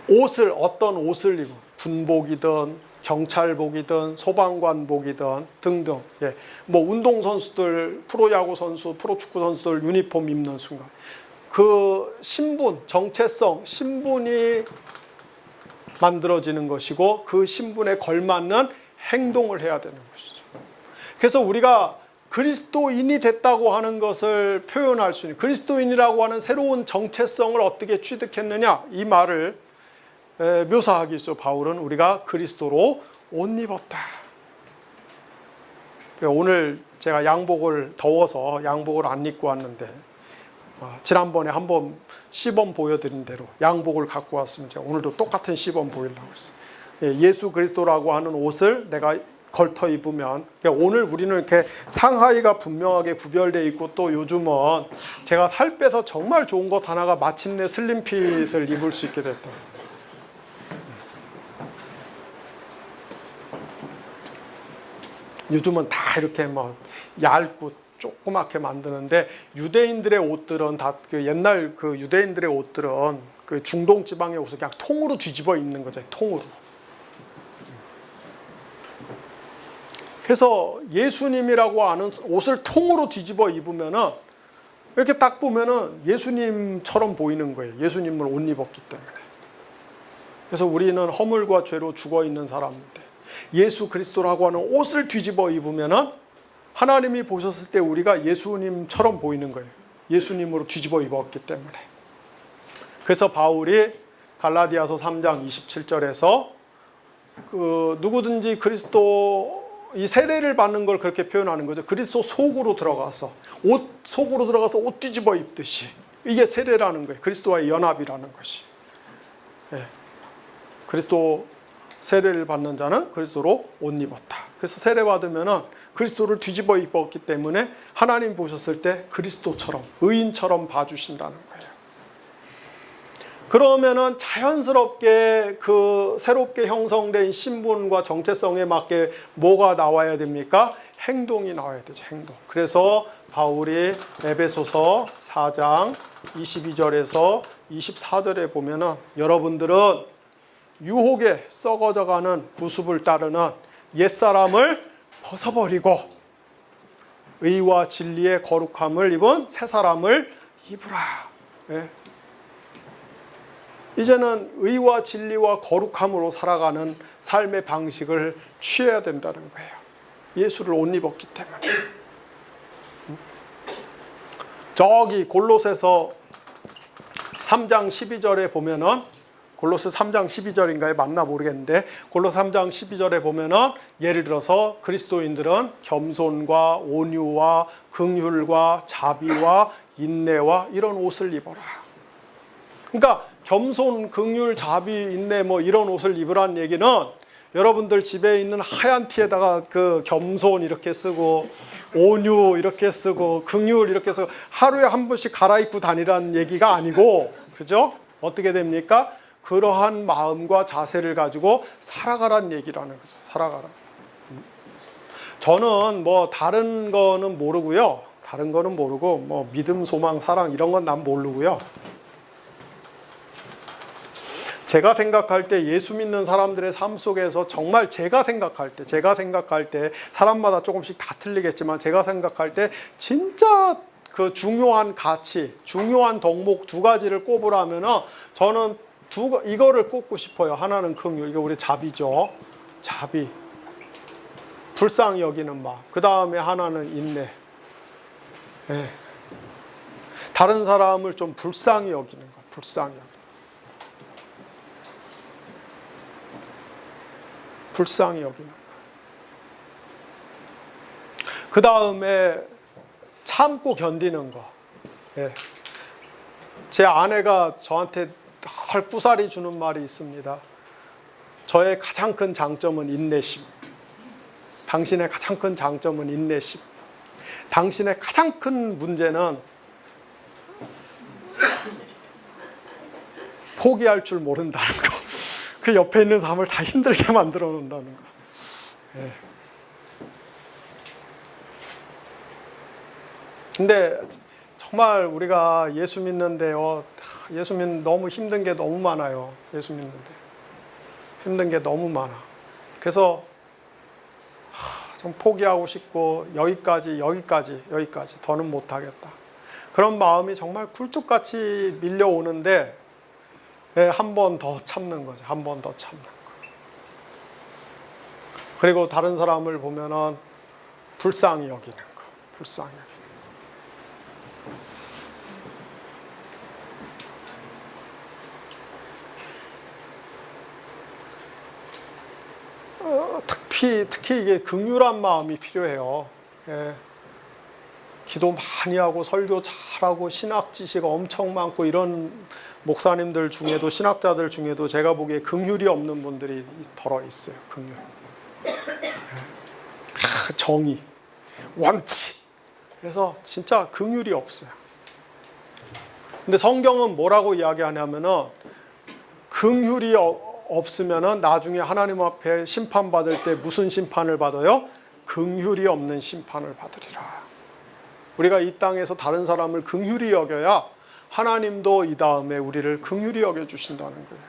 A: 옷을 어떤 옷을 입어 군복이든 경찰복이든 소방관복이든 등등 뭐 운동선수들 프로야구 선수 프로축구 선수들 유니폼 입는 순간 그 신분 정체성 신분이 만들어지는 것이고 그 신분에 걸맞는 행동을 해야 되는 것이죠. 그래서 우리가 그리스도인이 됐다고 하는 것을 표현할 수 있는 그리스도인이라고 하는 새로운 정체성을 어떻게 취득했느냐 이 말을 묘사하기 위해서 바울은 우리가 그리스도로 옷 입었다. 오늘 제가 양복을 더워서 양복을 안 입고 왔는데 지난번에 한번 시범 보여드린 대로 양복을 갖고 왔으면 제가 오늘도 똑같은 시범 보이려고 했어요. 예수 그리스도라고 하는 옷을 내가 걸터 입으면 오늘 우리는 이렇게 상하이가 분명하게 구별되어 있고 또 요즘은 제가 살 빼서 정말 좋은 것 하나가 마침내 슬림핏을 입을 수 있게 됐다. 요즘은 다 이렇게 뭐 얇고 조그맣게 만드는데 유대인들의 옷들은 다 그 옛날 그 유대인들의 옷들은 그 중동 지방의 옷을 그냥 통으로 뒤집어 입는 거죠. 통으로. 그래서 예수님이라고 하는 옷을 통으로 뒤집어 입으면은 이렇게 딱 보면은 예수님처럼 보이는 거예요. 예수님을 옷 입었기 때문에. 그래서 우리는 허물과 죄로 죽어 있는 사람인데 예수 그리스도라고 하는 옷을 뒤집어 입으면은 하나님이 보셨을 때 우리가 예수님처럼 보이는 거예요. 예수님으로 뒤집어 입었기 때문에. 그래서 바울이 갈라디아서 3장 27절에서 그 누구든지 그리스도 이 세례를 받는 걸 그렇게 표현하는 거죠. 그리스도 속으로 들어가서 옷 속으로 들어가서 옷 뒤집어 입듯이 이게 세례라는 거예요. 그리스도와의 연합이라는 것이. 그리스도 세례를 받는 자는 그리스도로 옷 입었다. 그래서 세례 받으면은 그리스도를 뒤집어 입었기 때문에 하나님 보셨을 때 그리스도처럼 의인처럼 봐주신다는 거예요. 그러면은 자연스럽게 그 새롭게 형성된 신분과 정체성에 맞게 뭐가 나와야 됩니까? 행동이 나와야 되죠. 행동. 그래서 바울이 에베소서 4장 22절에서 24절에 보면은 여러분들은 유혹에 썩어져가는 구습을 따르는 옛사람을 벗어버리고 의와 진리의 거룩함을 입은 새사람을 입으라. 이제는 의와 진리와 거룩함으로 살아가는 삶의 방식을 취해야 된다는 거예요. 예수를 옷 입었기 때문에. 저기 골로새서 3장 12절에 보면은 골로새 3장 12절인가요? 맞나 모르겠는데 골로새 3장 12절에 보면은 예를 들어서 그리스도인들은 겸손과 온유와 긍휼과 자비와 인내와 이런 옷을 입어라. 그러니까 겸손, 긍휼, 자비, 인내 뭐 이런 옷을 입으란 얘기는 여러분들 집에 있는 하얀 티에다가 그 겸손 이렇게 쓰고 온유 이렇게 쓰고 긍휼 이렇게 쓰고 하루에 한 번씩 갈아입고 다니라는 얘기가 아니고 그죠? 어떻게 됩니까? 그러한 마음과 자세를 가지고 살아가라는 얘기라는 거죠. 살아가라. 저는 뭐 다른 거는 모르고요. 다른 거는 모르고 뭐 믿음, 소망, 사랑 이런 건 난 모르고요. 제가 생각할 때 예수 믿는 사람들의 삶 속에서 정말 제가 생각할 때 사람마다 조금씩 다 틀리겠지만 제가 생각할 때 진짜 그 중요한 가치, 중요한 덕목 두 가지를 꼽으라면은 저는 이거를 꼽고 싶어요. 하나는 긍휼, 이거 우리 자비죠. 자비. 불쌍히 여기는 마음. 그 다음에 하나는 인내. 예. 다른 사람을 좀 불쌍히 여기는 거. 불쌍히 여기는 거. 불쌍히 여기는 거. 그 다음에 참고 견디는 거. 예. 제 아내가 저한테 늘 꾸사리 주는 말이 있습니다. 저의 가장 큰 장점은 인내심. 당신의 가장 큰 장점은 인내심. 당신의 가장 큰 문제는 포기할 줄 모른다는 거. 그 옆에 있는 사람을 다 힘들게 만들어 놓는다는 거. 예. 근데 정말 우리가 예수 믿는데요, 예수 믿는 너무 힘든 게 너무 많아요. 예수 믿는데 힘든 게 너무 많아. 그래서 좀 포기하고 싶고 여기까지 더는 못하겠다. 그런 마음이 정말 굴뚝같이 밀려오는데 한 번 더 참는 거죠. 한 번 더 참는 거. 그리고 다른 사람을 보면은 불쌍히 여기는 거. 불쌍히 여기는 거. 특히 이게 긍휼한 마음이 필요해요. 예. 기도 많이 하고 설교 잘하고 신학 지식 엄청 많고 이런 목사님들 중에도 신학자들 중에도 제가 보기에 긍휼이 없는 분들이 덜어 있어요. 긍휼. 정의, 원칙. 그래서 진짜 긍휼이 없어요. 근데 성경은 뭐라고 이야기하냐면은 긍휼이 없으면은 나중에 하나님 앞에 심판받을 때 무슨 심판을 받아요? 긍휼이 없는 심판을 받으리라. 우리가 이 땅에서 다른 사람을 긍휼히 여겨야 하나님도 이 다음에 우리를 긍휼히 여겨주신다는 거예요.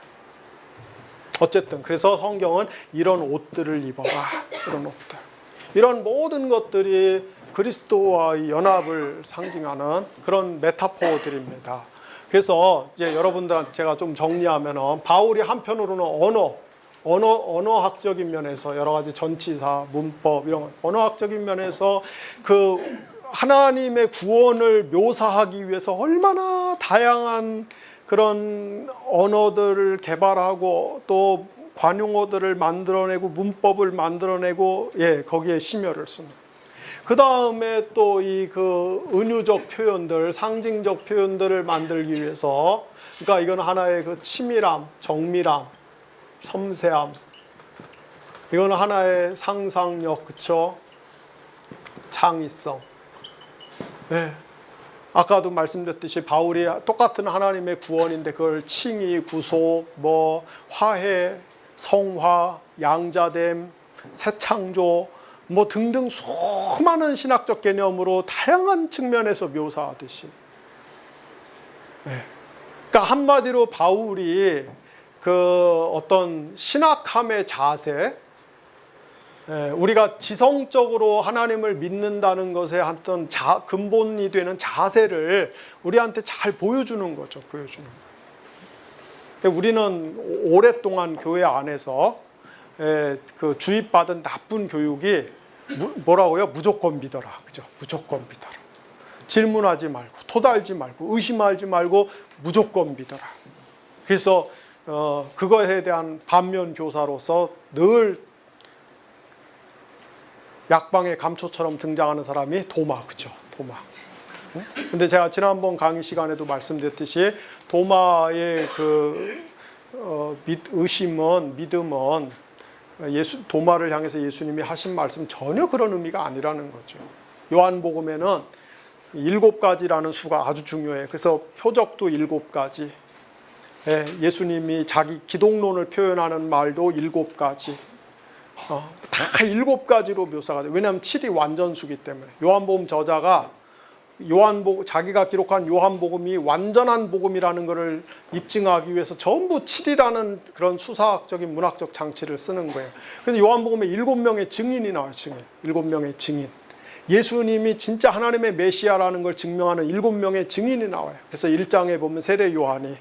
A: 어쨌든 그래서 성경은 이런 옷들을 입어라. 이런 옷들. 이런 모든 것들이 그리스도와의 연합을 상징하는 그런 메타포들입니다. 그래서 이제 여러분들한테 제가 좀 정리하면은 바울이 한편으로는 언어학적인 면에서 여러 가지 전치사, 문법 이런 언어학적인 면에서 그 하나님의 구원을 묘사하기 위해서 얼마나 다양한 그런 언어들을 개발하고 또 관용어들을 만들어내고 문법을 만들어내고 거기에 심혈을 씁니다. 그 다음에 또 이 그 은유적 표현들, 상징적 표현들을 만들기 위해서, 그러니까 이건 하나의 그 치밀함, 정밀함, 섬세함, 이건 하나의 상상력, 그쵸? 창의성. 네. 아까도 말씀드렸듯이 바울이 똑같은 하나님의 구원인데 그걸 칭의, 구속, 뭐 화해, 성화, 양자됨, 새창조 뭐 등등 수많은 신학적 개념으로 다양한 측면에서 묘사하듯이. 네. 그러니까 한마디로 바울이 그 어떤 신학함의 자세, 우리가 지성적으로 하나님을 믿는다는 것에 어떤 근본이 되는 자세를 우리한테 잘 보여주는 거죠. 보여주는 거예요. 우리는 오랫동안 교회 안에서 그 주입받은 나쁜 교육이 뭐라고요? 무조건 믿어라. 그죠? 무조건 믿어라. 질문하지 말고, 토달지 말고, 의심하지 말고, 무조건 믿어라. 그래서 그거에 대한 반면 교사로서 늘 약방의 감초처럼 등장하는 사람이 도마, 그죠? 도마. 근데 제가 지난번 강의 시간에도 말씀드렸듯이 도마의 그 의심은, 믿음은 도마를 향해서 예수님이 하신 말씀 전혀 그런 의미가 아니라는 거죠. 요한복음에는 7가지라는 수가 아주 중요해요. 그래서 표적도 7가지. 예수님이 자기 기독론을 표현하는 말도 7가지. 다 7가지로 묘사가 돼요. 왜냐하면 7이 완전수기 때문에. 요한복음 저자가 자기가 기록한 요한복음이 완전한 복음이라는 것을 입증하기 위해서 전부 7이라는 그런 수사학적인 문학적 장치를 쓰는 거예요. 그래서 요한복음에 7명의 증인이 나와요. 7명의 증인. 예수님이 진짜 하나님의 메시아라는 걸 증명하는 7명의 증인이 나와요. 그래서 1장에 보면 세례 요한이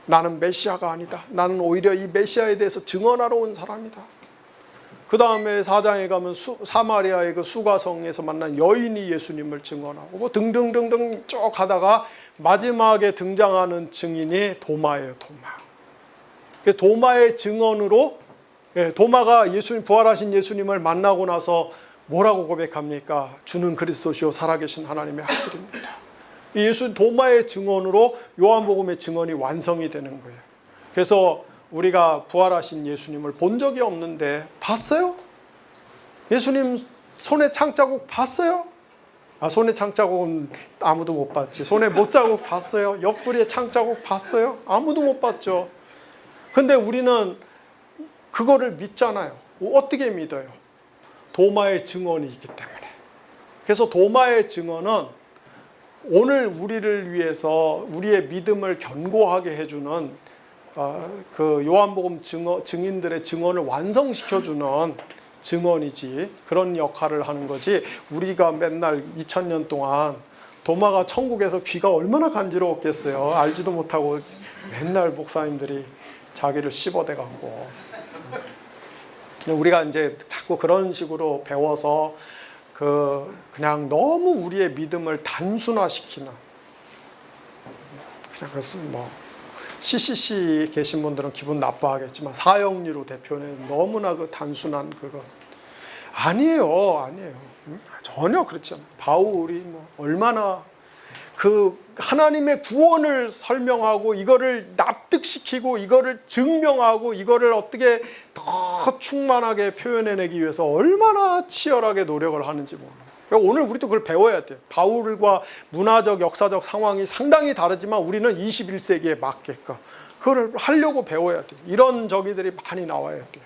A: 나는 메시아가 아니다. 나는 오히려 이 메시아에 대해서 증언하러 온 사람이다. 그 다음에 4장에 가면 사마리아의 그 수가성에서 만난 여인이 예수님을 증언하고 뭐 등등등등 쭉 가다가 마지막에 등장하는 증인이 도마예요. 도마. 그래서 도마의 증언으로 도마가 부활하신 예수님을 만나고 나서 뭐라고 고백합니까? 주는 그리스도시요 살아계신 하나님의 아들입니다. 도마의 증언으로 요한복음의 증언이 완성이 되는 거예요. 그래서 우리가 부활하신 예수님을 본 적이 없는데 봤어요? 예수님 손에 창자국 봤어요? 손에 창자국은 아무도 못 봤지. 손에 못자국 봤어요? 옆구리에 창자국 봤어요? 아무도 못 봤죠. 근데 우리는 그거를 믿잖아요. 어떻게 믿어요? 도마의 증언이 있기 때문에. 그래서 도마의 증언은 오늘 우리를 위해서 우리의 믿음을 견고하게 해주는 그 요한복음 증인들의 증언을 완성시켜주는 증언이지, 그런 역할을 하는 거지. 우리가 맨날 2000년 동안 도마가 천국에서 귀가 얼마나 간지러웠겠어요. 알지도 못하고 맨날 목사님들이 자기를 씹어대갖고. 우리가 이제 자꾸 그런 식으로 배워서 그냥 너무 우리의 믿음을 단순화시키는, 그냥 그것은 뭐 CCC 계신 분들은 기분 나빠하겠지만 사형리로 대표는 너무나 그 단순한 그거 아니에요. 전혀 그렇지 않아요. 바울이 뭐 얼마나 그 하나님의 구원을 설명하고 이거를 납득시키고 이거를 증명하고 이거를 어떻게 더 충만하게 표현해내기 위해서 얼마나 치열하게 노력을 하는지 몰라요. 그러니까 오늘 우리도 그걸 배워야 돼요. 바울과 문화적, 역사적 상황이 상당히 다르지만 우리는 21세기에 맞게끔 그걸 하려고 배워야 돼요. 이런 저기들이 많이 나와야 돼요.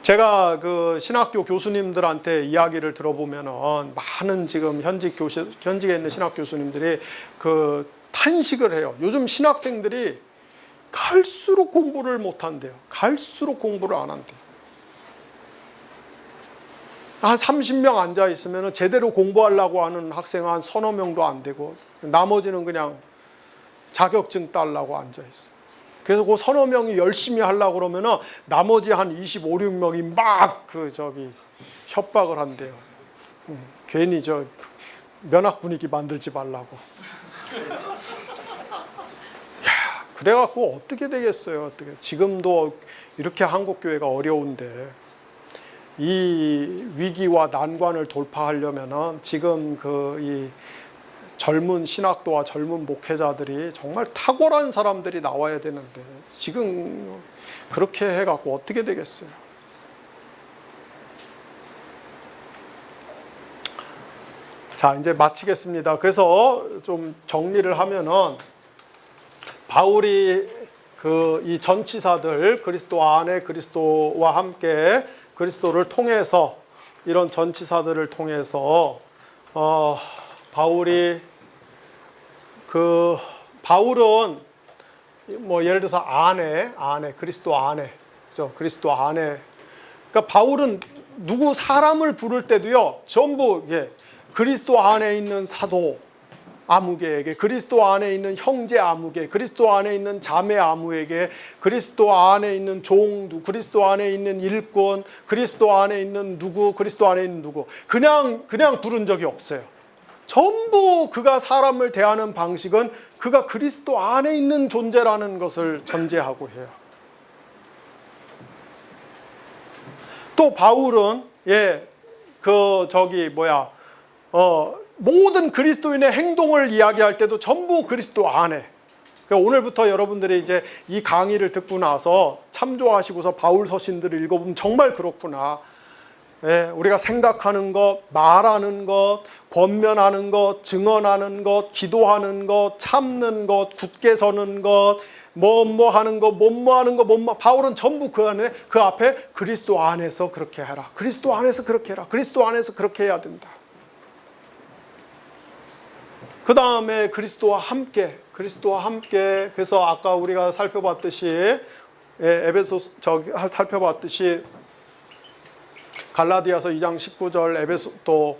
A: 제가 그 신학교 교수님들한테 이야기를 들어보면은 많은 지금 현직에 있는 신학 교수님들이 그 탄식을 해요. 요즘 신학생들이 갈수록 공부를 못 한대요. 갈수록 공부를 안 한대요. 한 30명 앉아 있으면 제대로 공부하려고 하는 학생은 한 서너 명도 안 되고 나머지는 그냥 자격증 따려고 앉아 있어요. 그래서 그 서너 명이 열심히 하려고 그러면은 나머지 한 25, 6명이 막 협박을 한대요. 괜히 면학 분위기 만들지 말라고. 야, 그래갖고 어떻게 되겠어요? 어떻게? 지금도 이렇게 한국 교회가 어려운데 이 위기와 난관을 돌파하려면은 지금 이 젊은 신학도와 젊은 목회자들이 정말 탁월한 사람들이 나와야 되는데 지금 그렇게 해갖고 어떻게 되겠어요? 자, 이제 마치겠습니다. 그래서 좀 정리를 하면은 바울이 이 전치사들 그리스도 안에 그리스도와 함께 그리스도를 통해서 이런 전치사들을 통해서 바울은 뭐 예를 들어서 안에 그리스도 안에 그리스도 안에 그러니까 바울은 누구 사람을 부를 때도요 전부 그리스도 안에 있는 사도 아무개에게, 그리스도 안에 있는 형제 아무개, 그리스도 안에 있는 자매 아무에게, 그리스도 안에 있는 종, 그리스도 안에 있는 일꾼, 그리스도 안에 있는 누구, 그리스도 안에 있는 누구 그냥 부른 적이 없어요. 전부 그가 사람을 대하는 방식은 그가 그리스도 안에 있는 존재라는 것을 전제하고 해요. 또 바울은 모든 그리스도인의 행동을 이야기할 때도 전부 그리스도 안에. 그러니까 오늘부터 여러분들이 이제 이 강의를 듣고 나서 참조하시고서 바울 서신들을 읽어보면 정말 그렇구나. 우리가 생각하는 것, 말하는 것, 권면하는 것, 증언하는 것, 기도하는 것, 참는 것, 굳게 서는 것, 뭐 하는 거, 바울은 전부 그 앞에 그리스도 안에서 그렇게 해라. 그리스도 안에서 그렇게 해라. 그리스도 안에서 그렇게 해야 된다. 그 다음에 그리스도와 함께. 그래서 아까 우리가 살펴봤듯이 살펴봤듯이 갈라디아서 2장 19절, 또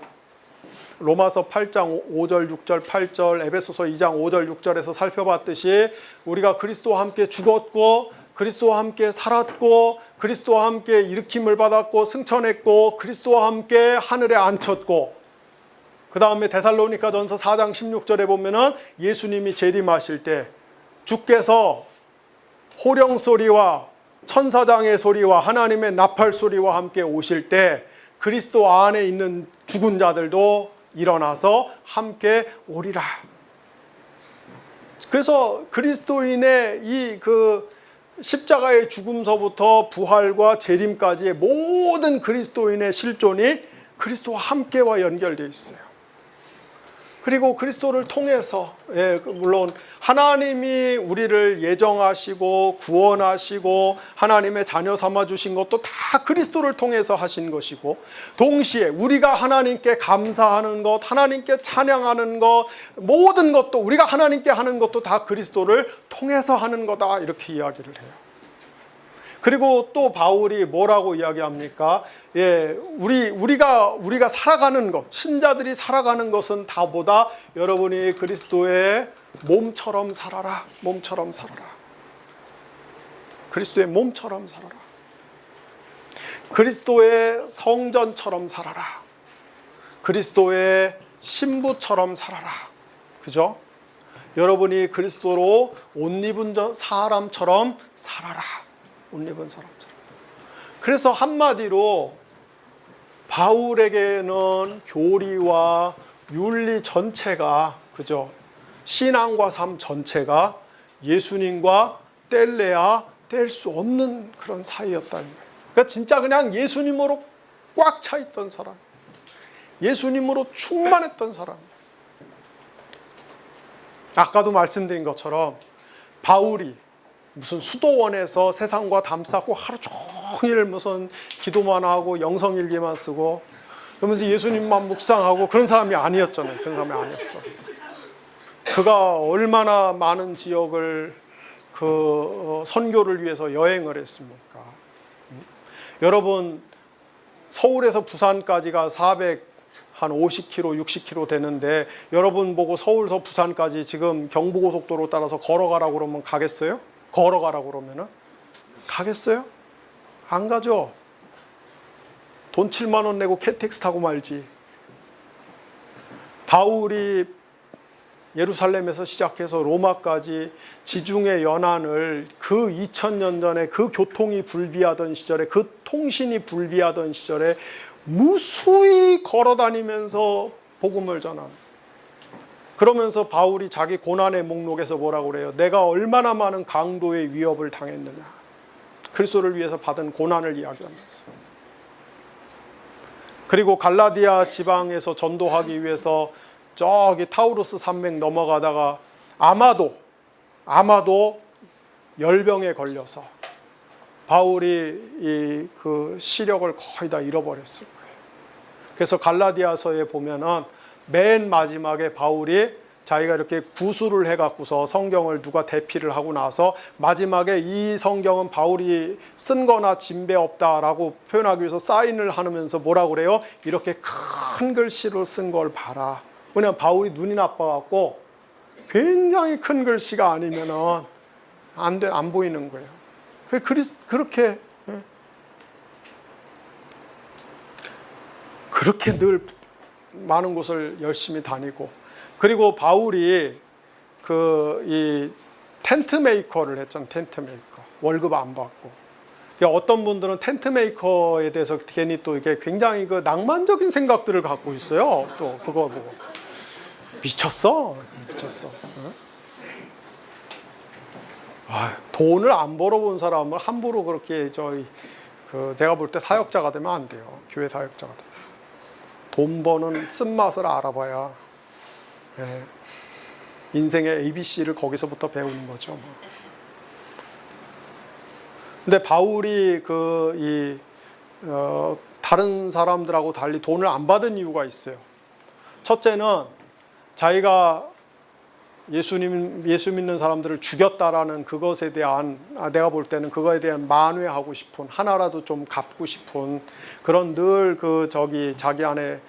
A: 로마서 8장 5절, 6절, 8절, 에베소서 2장 5절, 6절에서 살펴봤듯이 우리가 그리스도와 함께 죽었고 그리스도와 함께 살았고 그리스도와 함께 일으킴을 받았고 승천했고 그리스도와 함께 하늘에 앉혔고, 그 다음에 데살로니가전서 4장 16절에 보면은 예수님이 재림하실 때 주께서 호령 소리와 천사장의 소리와 하나님의 나팔 소리와 함께 오실 때 그리스도 안에 있는 죽은 자들도 일어나서 함께 오리라. 그래서 그리스도인의 이 십자가의 죽음서부터 부활과 재림까지의 모든 그리스도인의 실존이 그리스도와 함께와 연결되어 있어요. 그리고 그리스도를 통해서, 물론 하나님이 우리를 예정하시고 구원하시고 하나님의 자녀 삼아주신 것도 다 그리스도를 통해서 하신 것이고, 동시에 우리가 하나님께 감사하는 것, 하나님께 찬양하는 것, 모든 것도 우리가 하나님께 하는 것도 다 그리스도를 통해서 하는 거다, 이렇게 이야기를 해요. 그리고 또 바울이 뭐라고 이야기합니까? 우리가 살아가는 것, 신자들이 살아가는 것은 다보다 여러분이 그리스도의 몸처럼 살아라. 그리스도의 몸처럼 살아라. 그리스도의 성전처럼 살아라. 그리스도의 신부처럼 살아라. 그죠? 여러분이 그리스도로 옷 입은 사람처럼 살아라. 옷 입은 사람처럼. 그래서 한마디로 바울에게는 교리와 윤리 전체가, 그죠? 신앙과 삶 전체가 예수님과 뗄래야 뗄 수 없는 그런 사이였다는 거예요. 그러니까 진짜 그냥 예수님으로 꽉 차 있던 사람, 예수님으로 충만했던 사람. 아까도 말씀드린 것처럼 바울이 무슨 수도원에서 세상과 담쌓고 하루 종일 무슨 기도만 하고 영성일기만 쓰고 그러면서 예수님만 묵상하고 그런 사람이 아니었잖아요. 그런 사람이 아니었어. 그가 얼마나 많은 지역을 선교를 위해서 여행을 했습니까? 여러분, 서울에서 부산까지가 450km, 60km 되는데 여러분 보고 서울에서 부산까지 지금 경부고속도로 따라서 걸어가라고 그러면 가겠어요? 걸어가라고 그러면은 가겠어요? 안 가죠. 돈 7만 원 내고 KTX 타고 말지. 바울이 예루살렘에서 시작해서 로마까지 지중해 연안을 그 2000년 전에 그 교통이 불비하던 시절에, 그 통신이 불비하던 시절에 무수히 걸어다니면서 복음을 전합니다. 그러면서 바울이 자기 고난의 목록에서 뭐라고 그래요? 내가 얼마나 많은 강도의 위협을 당했느냐. 그리스도를 위해서 받은 고난을 이야기하면서. 그리고 갈라디아 지방에서 전도하기 위해서 저기 타우루스 산맥 넘어가다가 아마도 열병에 걸려서 바울이 그 시력을 거의 다 잃어버렸을 거예요. 그래서 갈라디아서에 보면은 맨 마지막에 바울이 자기가 이렇게 구술을 해갖고서 성경을 누가 대피를 하고 나서 마지막에 이 성경은 바울이 쓴 거나 진배 없다라고 표현하기 위해서 사인을 하면서 뭐라고 그래요? 이렇게 큰 글씨로 쓴 걸 봐라. 왜냐면 바울이 눈이 나빠갖고 굉장히 큰 글씨가 아니면은 안 보이는 거예요. 그렇게 늘 많은 곳을 열심히 다니고, 그리고 바울이 이 텐트 메이커를 했잖아요. 텐트 메이커. 월급 안 받고. 어떤 분들은 텐트 메이커에 대해서 괜히 또 이게 굉장히 낭만적인 생각들을 갖고 있어요. 또 그거 보고. 미쳤어. 돈을 안 벌어본 사람을 함부로 그렇게 제가 볼 때 사역자가 되면 안 돼요. 교회 사역자가 되면. 돈 버는 쓴맛을 알아봐야 인생의 ABC를 거기서부터 배우는 거죠. 근데 바울이 다른 사람들하고 달리 돈을 안 받은 이유가 있어요. 첫째는 자기가 예수 믿는 사람들을 죽였다라는 그것에 대한, 내가 볼 때는 그거에 대한 만회하고 싶은, 하나라도 좀 갚고 싶은 그런 늘 자기 안에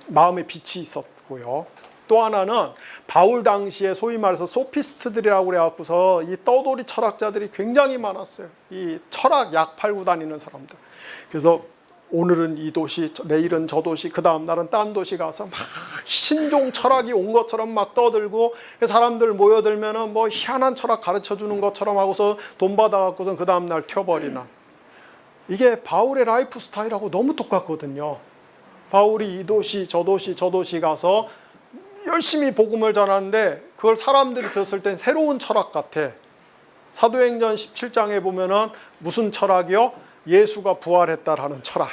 A: 마음의 빛이 있었고요. 또 하나는 바울 당시에 소위 말해서 소피스트들이라고 그래갖고서 이 떠돌이 철학자들이 굉장히 많았어요. 이 철학 약 팔고 다니는 사람들. 그래서 오늘은 이 도시, 내일은 저 도시, 그 다음 날은 딴 도시 가서 막 신종 철학이 온 것처럼 막 떠들고, 사람들 모여들면은 뭐 희한한 철학 가르쳐 주는 것처럼 하고서 돈 받아갖고서 그 다음 날 튀어버리는, 이게 바울의 라이프 스타일하고 너무 똑같거든요. 바울이 이 도시, 저 도시, 저 도시 가서 열심히 복음을 전하는데 그걸 사람들이 들었을 땐 새로운 철학 같아. 사도행전 17장에 보면은 무슨 철학이요? 예수가 부활했다라는 철학.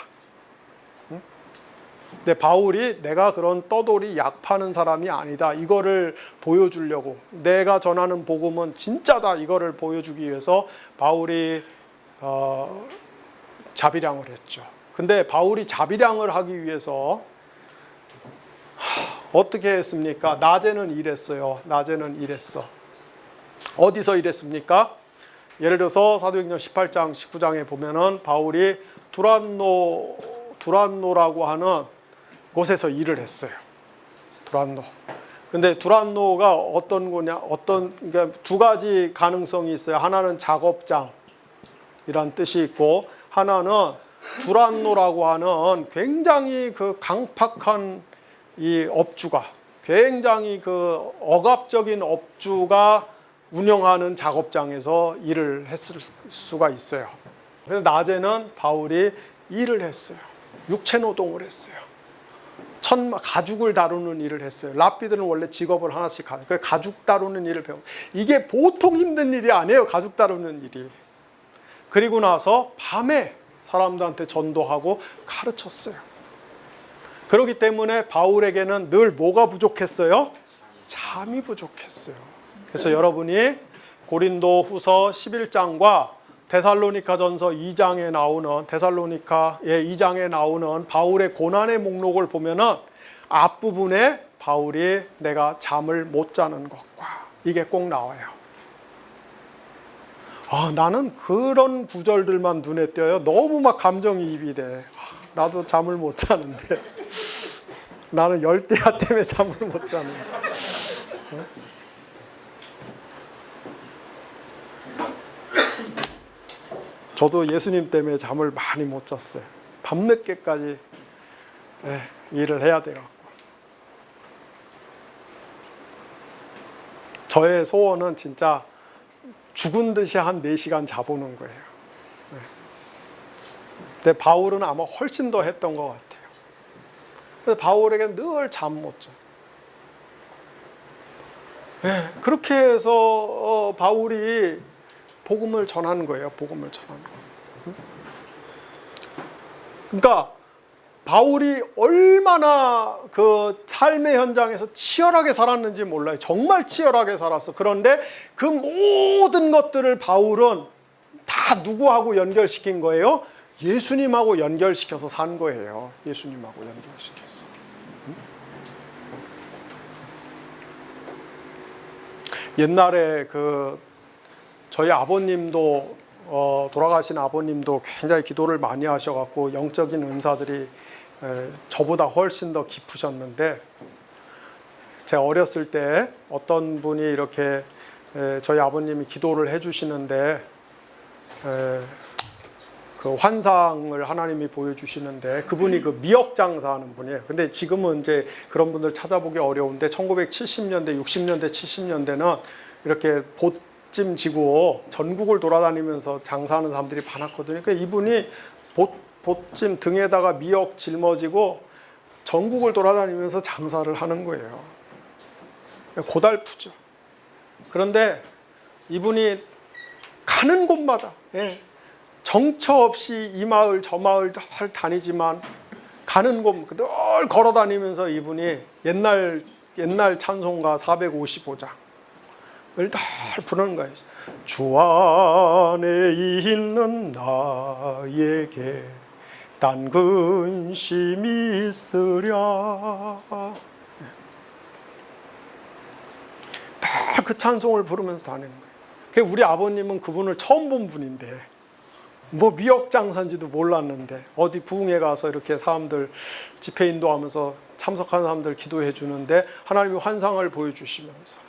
A: 근데 바울이 내가 그런 떠돌이 약 파는 사람이 아니다, 이거를 보여주려고, 내가 전하는 복음은 진짜다, 이거를 보여주기 위해서 바울이 자비량을 했죠. 근데 바울이 자비량을 하기 위해서 어떻게 했습니까? 낮에는 일했어요. 낮에는 일했어. 어디서 일했습니까? 예를 들어서 사도행전 18장, 19장에 보면은 바울이 두란노라고 하는 곳에서 일을 했어요. 두란노. 근데 두란노가 어떤 거냐? 그러니까 두 가지 가능성이 있어요. 하나는 작업장이란 뜻이 있고, 하나는 두란노라고 하는 굉장히 강팍한 이 업주가, 굉장히 억압적인 업주가 운영하는 작업장에서 일을 했을 수가 있어요. 그래서 낮에는 바울이 일을 했어요. 육체 노동을 했어요. 가죽을 다루는 일을 했어요. 랍비들은 원래 직업을 하나씩 가요. 가죽 다루는 일을 배우고, 이게 보통 힘든 일이 아니에요. 가죽 다루는 일이. 그리고 나서 밤에 사람들한테 전도하고 가르쳤어요. 그렇기 때문에 바울에게는 늘 뭐가 부족했어요? 잠이 부족했어요. 그래서 여러분이 고린도 후서 11장과 데살로니가 전서 2장에 나오는, 데살로니카의 2장에 나오는 바울의 고난의 목록을 보면은 앞부분에 바울이 내가 잠을 못 자는 것과, 이게 꼭 나와요. 나는 그런 구절들만 눈에 띄어요. 너무 막 감정이입이 돼. 나도 잠을 못 자는데. 나는 열대야 때문에 잠을 못 자는데. 저도 예수님 때문에 잠을 많이 못 잤어요. 밤늦게까지 일을 해야 돼요. 저의 소원은 진짜 죽은 듯이 한 4시간 자보는 거예요. 근데 바울은 아마 훨씬 더 했던 것 같아요. 그래서 바울에게 늘 잠 못 자. 그렇게 해서 바울이 복음을 전하는 거예요. 복음을 전하는 거예요. 그러니까 바울이 얼마나 삶의 현장에서 치열하게 살았는지 몰라요. 정말 치열하게 살았어. 그런데 그 모든 것들을 바울은 다 누구하고 연결시킨 거예요? 예수님하고 연결시켜서 산 거예요. 예수님하고 연결시켜서. 옛날에 저희 아버님도 돌아가신 아버님도 굉장히 기도를 많이 하셔갖고 영적인 은사들이 저보다 훨씬 더 깊으셨는데, 제가 어렸을 때 어떤 분이 이렇게 저희 아버님이 기도를 해주시는데 그 환상을 하나님이 보여주시는데, 그분이 미역 장사하는 분이에요. 근데 지금은 이제 그런 분들 찾아보기 어려운데 1970년대, 60년대, 70년대는 이렇게 봇짐 지고 전국을 돌아다니면서 장사하는 사람들이 많았거든요. 그러니까 이분이 봇짐 등에다가 미역 짊어지고 전국을 돌아다니면서 장사를 하는 거예요. 고달프죠. 그런데 이분이 가는 곳마다 정처 없이 이 마을 저 마을 늘 다니지만 가는 곳 늘 걸어 다니면서 이분이 옛날 찬송가 455장을 늘 부르는 거예요. 주 안에 있는 나에게 딴 근심이 있으랴. 다 그 찬송을 부르면서 다니는 거예요. 우리 아버님은 그분을 처음 본 분인데 뭐 미역 장사인지도 몰랐는데 어디 부흥회 가서 이렇게 사람들 집회 인도하면서 참석하는 사람들 기도해 주는데 하나님이 환상을 보여주시면서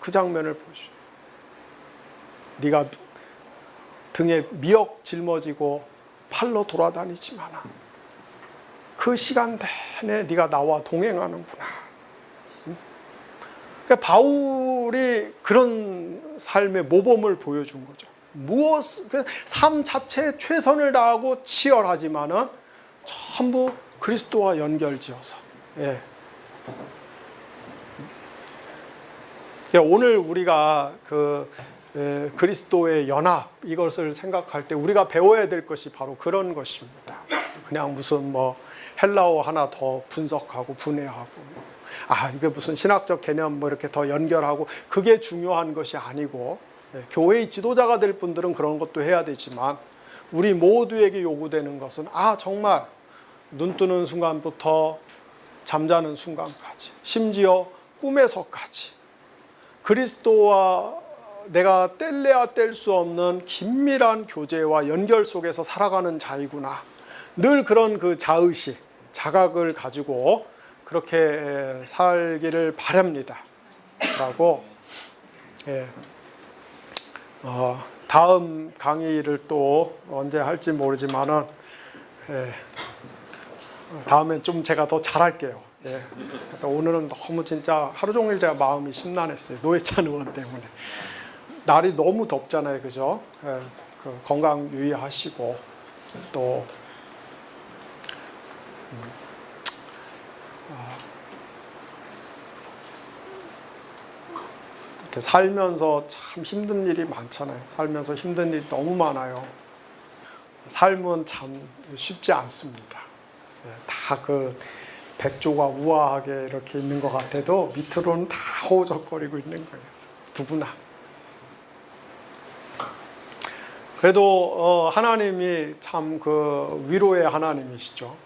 A: 그 장면을 보여주시죠. 네가 등에 미역 짊어지고 팔로 돌아다니지 마라. 그 시간 내내 네가 나와 동행하는구나. 그러니까 바울이 그런 삶의 모범을 보여준 거죠. 삶 자체에 최선을 다하고 치열하지만은 전부 그리스도와 연결지어서. 예. 오늘 우리가 그리스도의 연합 이것을 생각할 때 우리가 배워야 될 것이 바로 그런 것입니다. 그냥 무슨 뭐 헬라어 하나 더 분석하고 분해하고 이게 무슨 신학적 개념 뭐 이렇게 더 연결하고 그게 중요한 것이 아니고 교회의 지도자가 될 분들은 그런 것도 해야 되지만 우리 모두에게 요구되는 것은 정말 눈 뜨는 순간부터 잠자는 순간까지 심지어 꿈에서까지 그리스도와 내가 뗄래야 뗄 수 없는 긴밀한 교제와 연결 속에서 살아가는 자이구나. 늘 그런 그 자의식, 자각을 가지고 그렇게 살기를 바랍니다. 라고 다음 강의를 또 언제 할지 모르지만은 다음엔 좀 제가 더 잘할게요. 오늘은 너무 진짜 하루 종일 제가 마음이 심란했어요. 노회찬 의원 때문에. 날이 너무 덥잖아요. 그죠? 그 건강 유의하시고 또 이렇게 살면서 참 힘든 일이 많잖아요. 살면서 힘든 일이 너무 많아요. 삶은 참 쉽지 않습니다. 다 그 백조가 우아하게 이렇게 있는 것 같아도 밑으로는 다 허우적거리고 있는 거예요. 누구나. 그래도 하나님이 참 그 위로의 하나님이시죠.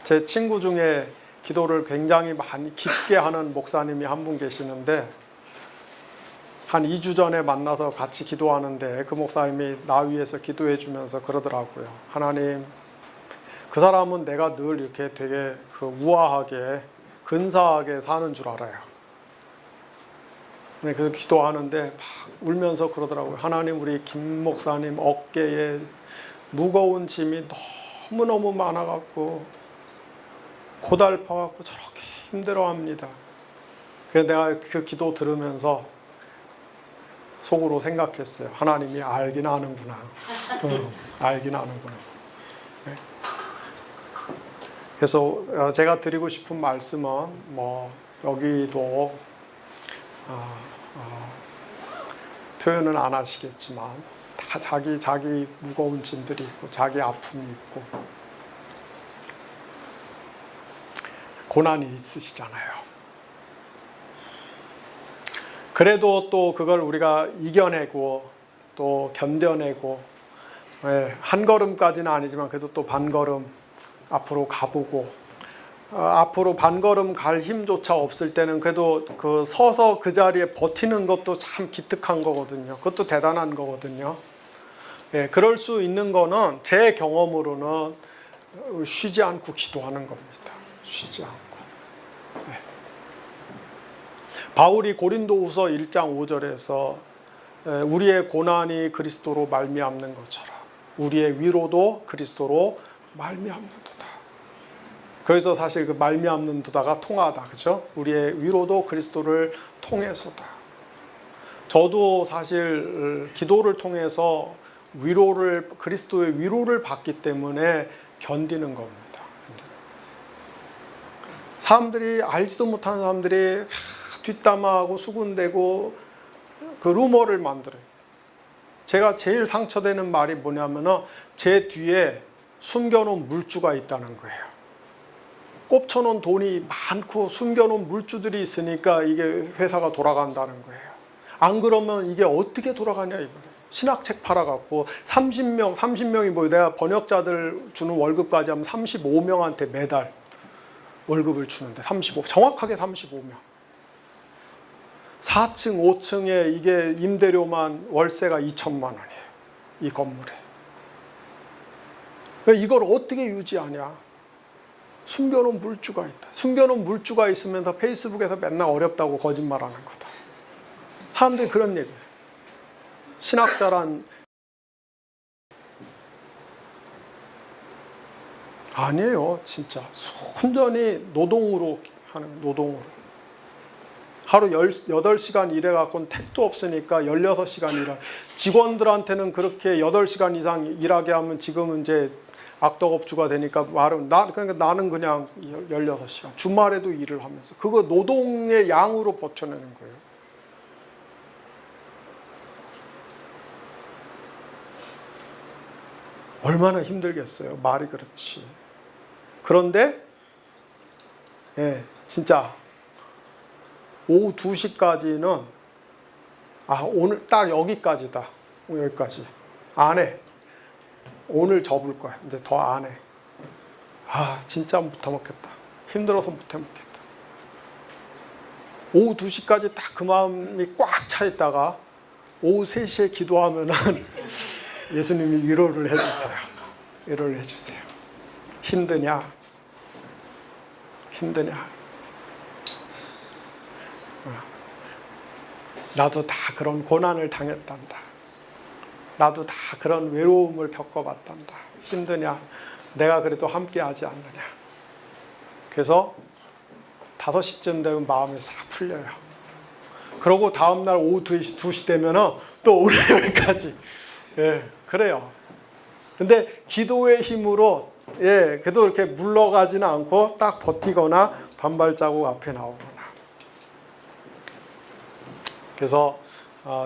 A: 제 친구 중에 기도를 굉장히 많이 깊게 하는 목사님이 한 분 계시는데 한 2주 전에 만나서 같이 기도하는데 그 목사님이 나 위해서 기도해 주면서 그러더라고요. 하나님, 그 사람은 내가 늘 이렇게 되게 그 우아하게 근사하게 사는 줄 알아요. 그래서 기도하는데 막 울면서 그러더라고요. 하나님, 우리 김 목사님 어깨에 무거운 짐이 너무너무 많아갖고 고달파갖고 저렇게 힘들어합니다. 그래서 내가 그 기도 들으면서 속으로 생각했어요. 하나님이 알긴 아는구나. 알긴 아는구나. 그래서 제가 드리고 싶은 말씀은 뭐 여기도 표현은 안 하시겠지만 다 자기 무거운 짐들이 있고 자기 아픔이 있고 고난이 있으시잖아요. 그래도 또 그걸 우리가 이겨내고 또 견뎌내고 한 걸음까지는 아니지만 그래도 또 반걸음 앞으로 가보고 앞으로 반걸음 갈 힘조차 없을 때는 그래도 그 서서 그 자리에 버티는 것도 참 기특한 거거든요. 그것도 대단한 거거든요. 그럴 수 있는 거는 제 경험으로는 쉬지 않고 기도하는 겁니다. 쉬지 않고. 바울이 고린도후서 1장 5절에서 우리의 고난이 그리스도로 말미암는 것처럼 우리의 위로도 그리스도로 말미암는도다. 그래서 사실 그 말미암는도다가 통하다, 그렇죠? 우리의 위로도 그리스도를 통해서다. 저도 사실 기도를 통해서 그리스도의 위로를 받기 때문에 견디는 겁니다. 사람들이 알지도 못하는 사람들이 뒷담화하고 수군대고 그 루머를 만들어요. 제가 제일 상처되는 말이 뭐냐면은 제 뒤에 숨겨놓은 물주가 있다는 거예요. 꼽쳐놓은 돈이 많고 숨겨놓은 물주들이 있으니까 이게 회사가 돌아간다는 거예요. 안 그러면 이게 어떻게 돌아가냐 이거예요. 신학책 팔아갖고 30명이 뭐 내가 번역자들 주는 월급까지 하면 35명한테 매달 월급을 주는데 35, 정확하게 35명. 4층, 5층에 이게 임대료만 월세가 2천만 원이에요. 이 건물에. 이걸 어떻게 유지하냐? 숨겨놓은 물주가 있다. 숨겨놓은 물주가 있으면서 페이스북에서 맨날 어렵다고 거짓말하는 거다. 사람들이 그런 얘기예요. 신학자란 아니에요. 진짜 순전히 노동으로 하는 노동으로. 하루 8시간 일해갖고는 택도 없으니까 16시간 일하. 직원들한테는 그렇게 8시간 이상 일하게 하면 지금은 이제 악덕업주가 되니까 그러니까 나는 그냥 16시간. 주말에도 일을 하면서. 그거 노동의 양으로 버텨내는 거예요. 얼마나 힘들겠어요. 말이 그렇지. 그런데, 예, 진짜. 오후 2시까지는 오늘 딱 여기까지다. 여기까지. 안 해. 오늘 접을 거야. 근데 더 안 해. 진짜 못 해먹겠다. 힘들어서 못 해먹겠다. 오후 2시까지 딱 그 마음이 꽉 차 있다가 오후 3시에 기도하면은 예수님이 위로를 해주세요. 위로를 해주세요. 힘드냐? 힘드냐? 나도 다 그런 고난을 당했단다. 나도 다 그런 외로움을 겪어봤단다. 힘드냐? 내가 그래도 함께 하지 않느냐. 그래서 5시쯤 되면 마음이 싹 풀려요. 그러고 다음날 오후 2시 되면은 또 오늘 여기까지. 예, 그래요. 근데 기도의 힘으로, 예, 그래도 이렇게 물러가지는 않고 딱 버티거나 반발자국 앞에 나오거나. 그래서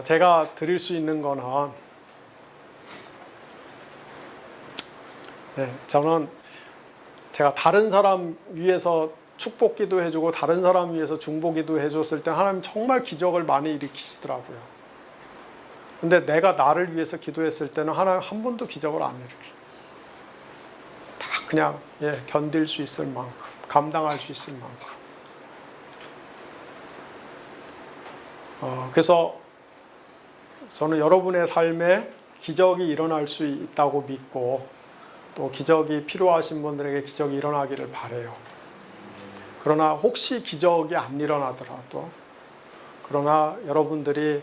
A: 제가 드릴 수 있는 거는, 저는 제가 다른 사람 위해서 축복기도 해주고 다른 사람 위해서 중보기도 해줬을 때 하나님 정말 기적을 많이 일으키시더라고요. 근데 내가 나를 위해서 기도했을 때는 하나님 한 번도 기적을 안 일으켜요. 다 그냥 견딜 수 있을 만큼, 감당할 수 있을 만큼. 그래서 저는 여러분의 삶에 기적이 일어날 수 있다고 믿고 또 기적이 필요하신 분들에게 기적이 일어나기를 바라요. 그러나 혹시 기적이 안 일어나더라도 그러나 여러분들이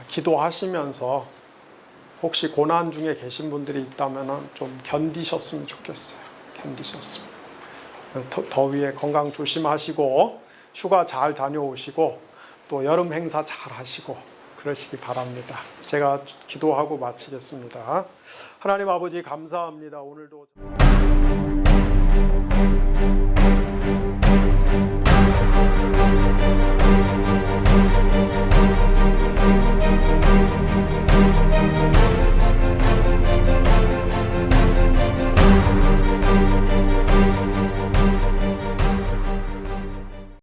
A: 기도하시면서 혹시 고난 중에 계신 분들이 있다면 좀 견디셨으면 좋겠어요. 견디셨으면. 더위에 건강 조심하시고 휴가 잘 다녀오시고 또 여름 행사 잘 하시고 그러시기 바랍니다. 제가 기도하고 마치겠습니다. 하나님 아버지 감사합니다. 오늘도